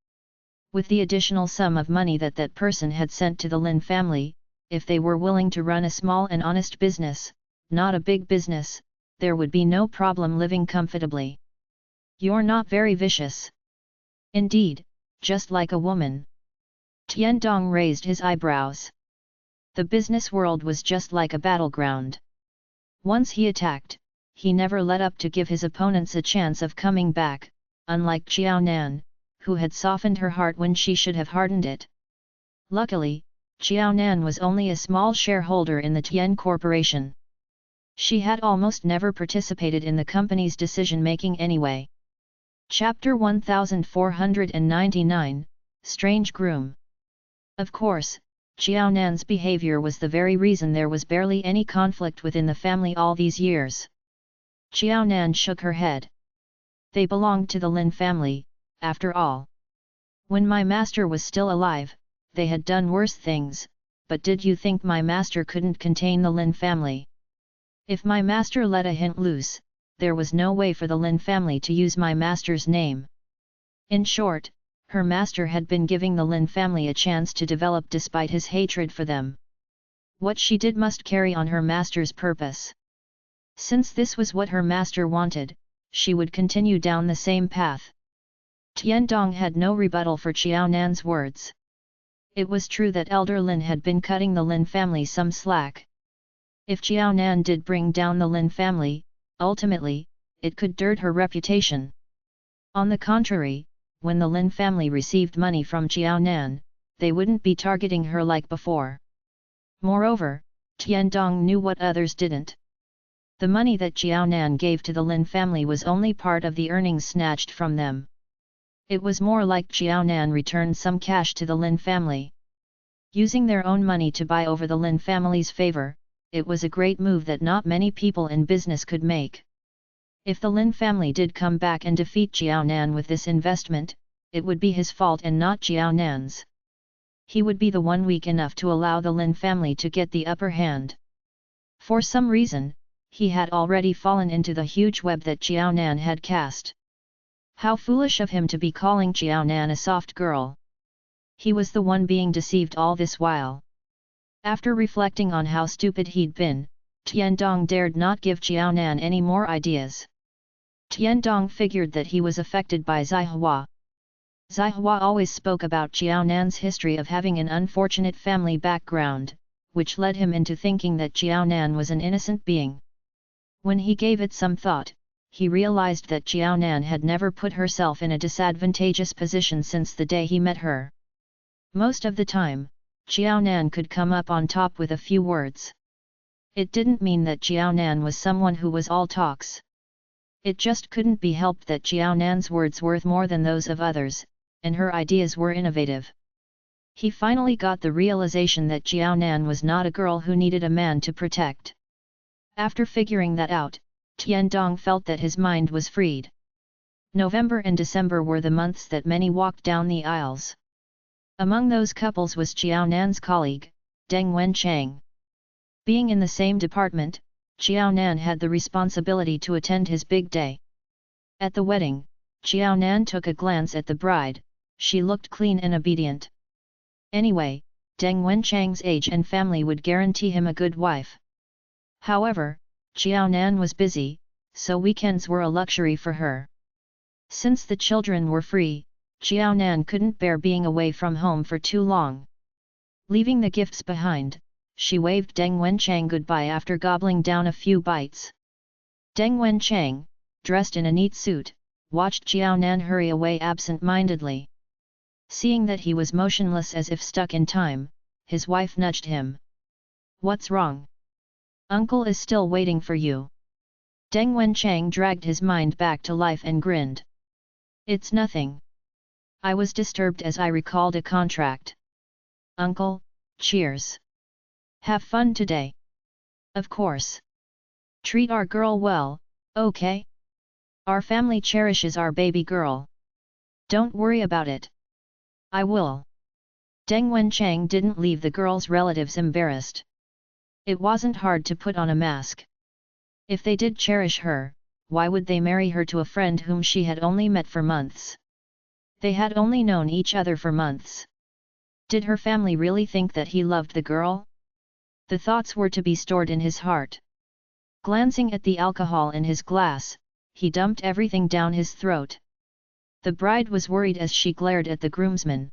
With the additional sum of money that that person had sent to the Lin family, if they were willing to run a small and honest business, not a big business, there would be no problem living comfortably. You're not very vicious. Indeed, just like a woman. Tiandong raised his eyebrows. The business world was just like a battleground. Once he attacked, he never let up to give his opponents a chance of coming back, unlike Xiaonan, who had softened her heart when she should have hardened it. Luckily, Xiaonan was only a small shareholder in the Tian Corporation. She had almost never participated in the company's decision-making anyway. Chapter 1499, Strange Groom. Of course, Xiao Nan's behavior was the very reason there was barely any conflict within the family all these years. Xiao Nan shook her head. They belonged to the Lin family, after all. When my master was still alive, they had done worse things, but did you think my master couldn't contain the Lin family? If my master let a hint loose, there was no way for the Lin family to use my master's name. In short, her master had been giving the Lin family a chance to develop despite his hatred for them. What she did must carry on her master's purpose. Since this was what her master wanted, she would continue down the same path. Tiandong had no rebuttal for Xiao Nan's words. It was true that Elder Lin had been cutting the Lin family some slack. If Xiao Nan did bring down the Lin family, ultimately, it could dirt her reputation. On the contrary, when the Lin family received money from Xiao Nan, they wouldn't be targeting her like before. Moreover, Tiandong knew what others didn't. The money that Xiao Nan gave to the Lin family was only part of the earnings snatched from them. It was more like Xiao Nan returned some cash to the Lin family. Using their own money to buy over the Lin family's favor, it was a great move that not many people in business could make. If the Lin family did come back and defeat Xiao Nan with this investment, it would be his fault and not Xiao Nan's. He would be the one weak enough to allow the Lin family to get the upper hand. For some reason, he had already fallen into the huge web that Xiao Nan had cast. How foolish of him to be calling Xiao Nan a soft girl. He was the one being deceived all this while. After reflecting on how stupid he'd been, Tiandong dared not give Xiao Nan any more ideas. Tiandong figured that he was affected by Zihua. Zihua always spoke about Xiao Nan's history of having an unfortunate family background, which led him into thinking that Xiao Nan was an innocent being. When he gave it some thought, he realized that Xiao Nan had never put herself in a disadvantageous position since the day he met her. Most of the time, Xiao Nan could come up on top with a few words. It didn't mean that Xiao Nan was someone who was all talks. It just couldn't be helped that Xiao Nan's words were worth more than those of others, and her ideas were innovative. He finally got the realization that Xiao Nan was not a girl who needed a man to protect. After figuring that out, Tiandong felt that his mind was freed. November and December were the months that many walked down the aisles. Among those couples was Xiao Nan's colleague, Deng Wenchang. Being in the same department, Xiao Nan had the responsibility to attend his big day. At the wedding, Xiao Nan took a glance at the bride. She looked clean and obedient. Anyway, Deng Wenchang's age and family would guarantee him a good wife. However, Xiao Nan was busy, so weekends were a luxury for her. Since the children were free, Xiao Nan couldn't bear being away from home for too long. Leaving the gifts behind, she waved Deng Wenchang goodbye after gobbling down a few bites. Deng Wenchang, dressed in a neat suit, watched Xiao Nan hurry away absent-mindedly. Seeing that he was motionless as if stuck in time, his wife nudged him. "What's wrong? Uncle is still waiting for you." Deng Wenchang dragged his mind back to life and grinned. "It's nothing. I was disturbed as I recalled a contract." "Uncle, cheers. Have fun today." "Of course. Treat our girl well, okay? Our family cherishes our baby girl. Don't worry about it." "I will." Deng Wenchang didn't leave the girl's relatives embarrassed. It wasn't hard to put on a mask. If they did cherish her, why would they marry her to a friend whom she had only met for months? They had only known each other for months. Did her family really think that he loved the girl? The thoughts were to be stored in his heart. Glancing at the alcohol in his glass, he dumped everything down his throat. The bride was worried as she glared at the groomsman.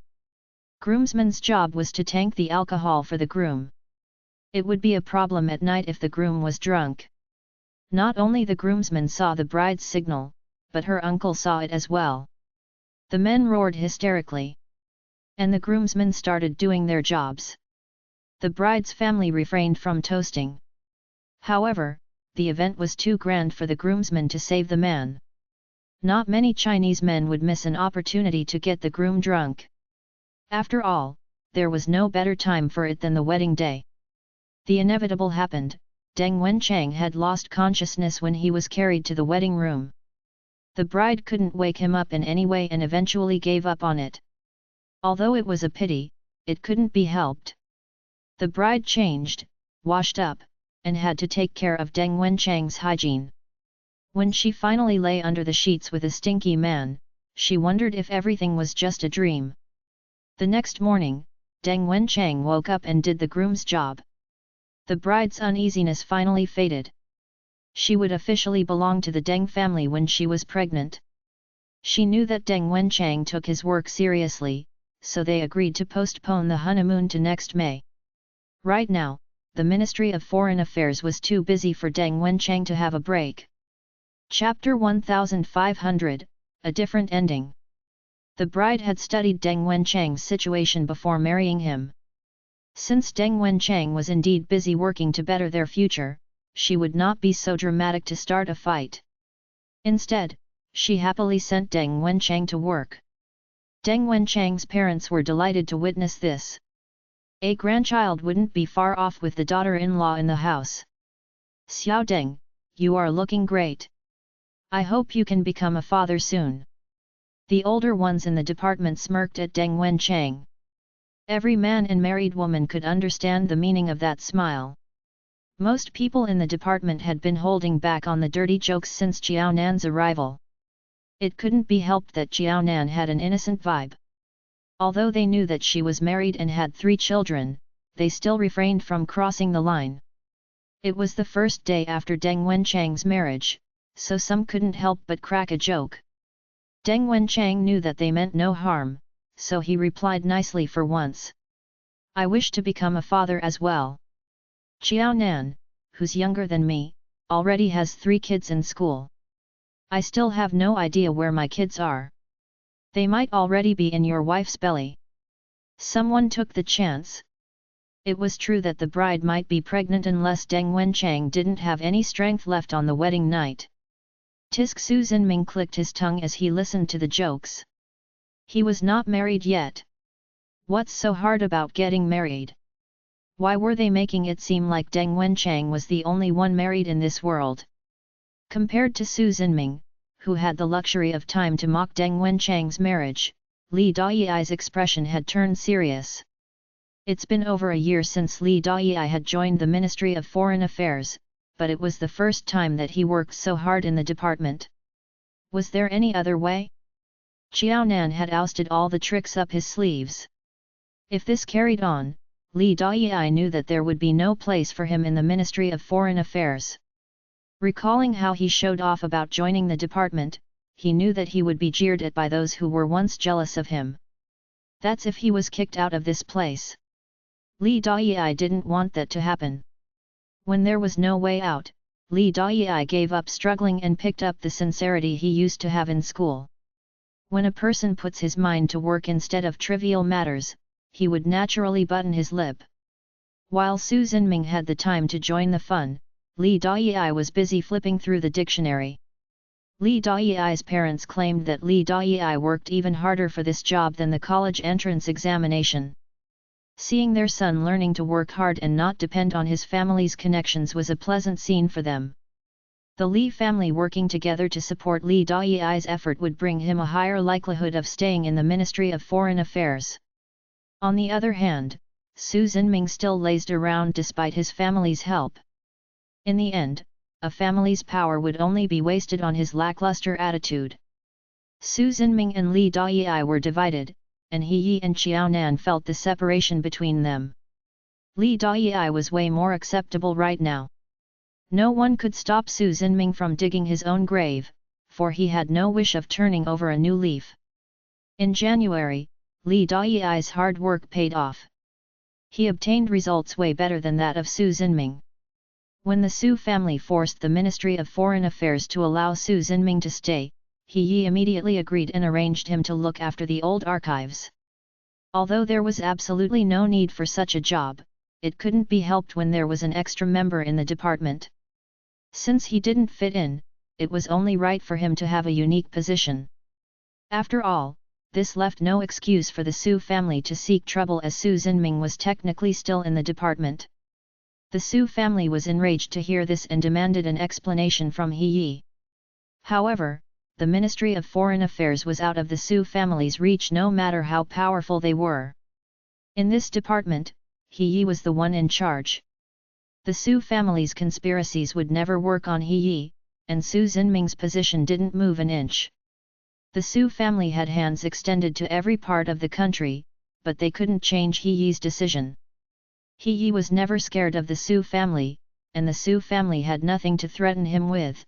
Groomsman's job was to tank the alcohol for the groom. It would be a problem at night if the groom was drunk. Not only the groomsman saw the bride's signal, but her uncle saw it as well. The men roared hysterically. And the groomsmen started doing their jobs. The bride's family refrained from toasting. However, the event was too grand for the groomsmen to save the man. Not many Chinese men would miss an opportunity to get the groom drunk. After all, there was no better time for it than the wedding day. The inevitable happened. Deng Wenchang had lost consciousness when he was carried to the wedding room. The bride couldn't wake him up in any way and eventually gave up on it. Although it was a pity, it couldn't be helped. The bride changed, washed up, and had to take care of Deng Wenchang's hygiene. When she finally lay under the sheets with a stinky man, she wondered if everything was just a dream. The next morning, Deng Wenchang woke up and did the groom's job. The bride's uneasiness finally faded. She would officially belong to the Deng family when she was pregnant. She knew that Deng Wenchang took his work seriously, so they agreed to postpone the honeymoon to next May. Right now, the Ministry of Foreign Affairs was too busy for Deng Wenchang to have a break. Chapter 1500, A Different Ending. The bride had studied Deng Wenchang's situation before marrying him. Since Deng Wenchang was indeed busy working to better their future, she would not be so dramatic to start a fight. Instead, she happily sent Deng Wenchang to work. Deng Wenchang's parents were delighted to witness this. A grandchild wouldn't be far off with the daughter-in-law in the house. Xiao Deng, you are looking great. I hope you can become a father soon. The older ones in the department smirked at Deng Wenchang. Every man and married woman could understand the meaning of that smile. Most people in the department had been holding back on the dirty jokes since Jiao Nan's arrival. It couldn't be helped that Jiao Nan had an innocent vibe. Although they knew that she was married and had 3 children, they still refrained from crossing the line. It was the first day after Deng Wenchang's marriage, so some couldn't help but crack a joke. Deng Wenchang knew that they meant no harm, so he replied nicely for once. I wish to become a father as well. Jiao Nan, who's younger than me, already has 3 kids in school. I still have no idea where my kids are. They might already be in your wife's belly. Someone took the chance. It was true that the bride might be pregnant unless Deng Wenchang didn't have any strength left on the wedding night. Tisk Su Zhenming clicked his tongue as he listened to the jokes. He was not married yet. What's so hard about getting married? Why were they making it seem like Deng Wenchang was the only one married in this world? Compared to Su Zhenming, who had the luxury of time to mock Deng Wenchang's marriage, Li Dayi's expression had turned serious. It's been over a year since Li Dayi had joined the Ministry of Foreign Affairs, but it was the first time that he worked so hard in the department. Was there any other way? Jiao Nan had ousted all the tricks up his sleeves. If this carried on, Li Dayi knew that there would be no place for him in the Ministry of Foreign Affairs. Recalling how he showed off about joining the department, he knew that he would be jeered at by those who were once jealous of him. That's if he was kicked out of this place. Li Dayi didn't want that to happen. When there was no way out, Li Dayi gave up struggling and picked up the sincerity he used to have in school. When a person puts his mind to work instead of trivial matters, he would naturally button his lip. While Su Zhenming had the time to join the fun, Li Dayi was busy flipping through the dictionary. Li Dayi's parents claimed that Li Dayi worked even harder for this job than the college entrance examination. Seeing their son learning to work hard and not depend on his family's connections was a pleasant scene for them. The Li family working together to support Li Dayi's effort would bring him a higher likelihood of staying in the Ministry of Foreign Affairs. On the other hand, Su Zhenming still lazed around despite his family's help. In the end, a family's power would only be wasted on his lackluster attitude. Su Zhenming and Li Dayi were divided, and He Yi and Qiao Nan felt the separation between them. Li Dayi was way more acceptable right now. No one could stop Su Zhenming from digging his own grave, for he had no wish of turning over a new leaf. In January, Li Dayi's hard work paid off. He obtained results way better than that of Su Zhenming. When the Su family forced the Ministry of Foreign Affairs to allow Su Zhenming to stay, He Yi immediately agreed and arranged him to look after the old archives. Although there was absolutely no need for such a job, it couldn't be helped when there was an extra member in the department. Since he didn't fit in, it was only right for him to have a unique position. After all, this left no excuse for the Su family to seek trouble, as Su Xinming was technically still in the department. The Su family was enraged to hear this and demanded an explanation from He Yi. However, the Ministry of Foreign Affairs was out of the Su family's reach no matter how powerful they were. In this department, He Yi was the one in charge. The Su family's conspiracies would never work on He Yi, and Su Xinming's position didn't move an inch. The Su family had hands extended to every part of the country, but they couldn't change He Yi's decision. He Yi was never scared of the Su family, and the Su family had nothing to threaten him with.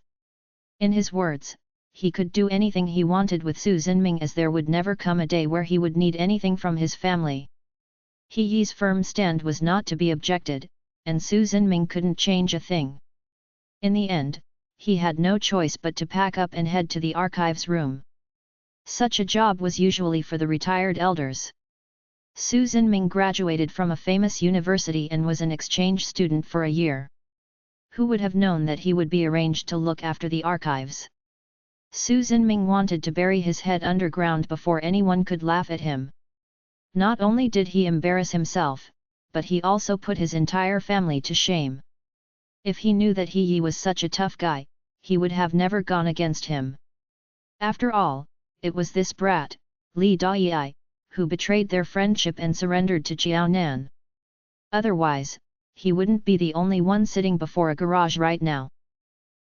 In his words, he could do anything he wanted with Su Xinming, as there would never come a day where he would need anything from his family. He Yi's firm stand was not to be objected, and Su Xinming couldn't change a thing. In the end, he had no choice but to pack up and head to the archives room. Such a job was usually for the retired elders. Su Xinming graduated from a famous university and was an exchange student for a year. Who would have known that he would be arranged to look after the archives? Su Xinming wanted to bury his head underground before anyone could laugh at him. Not only did he embarrass himself, but he also put his entire family to shame. If he knew that He Yi was such a tough guy, he would have never gone against him. After all, it was this brat, Li Dai, who betrayed their friendship and surrendered to Jiaonan. Otherwise, he wouldn't be the only one sitting before a garage right now.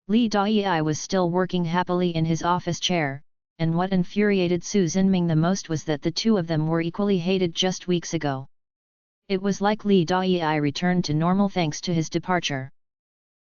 Li Dai was still working happily in his office chair, and what infuriated Su Xinming the most was that the two of them were equally hated just weeks ago. It was like Li Dai returned to normal thanks to his departure.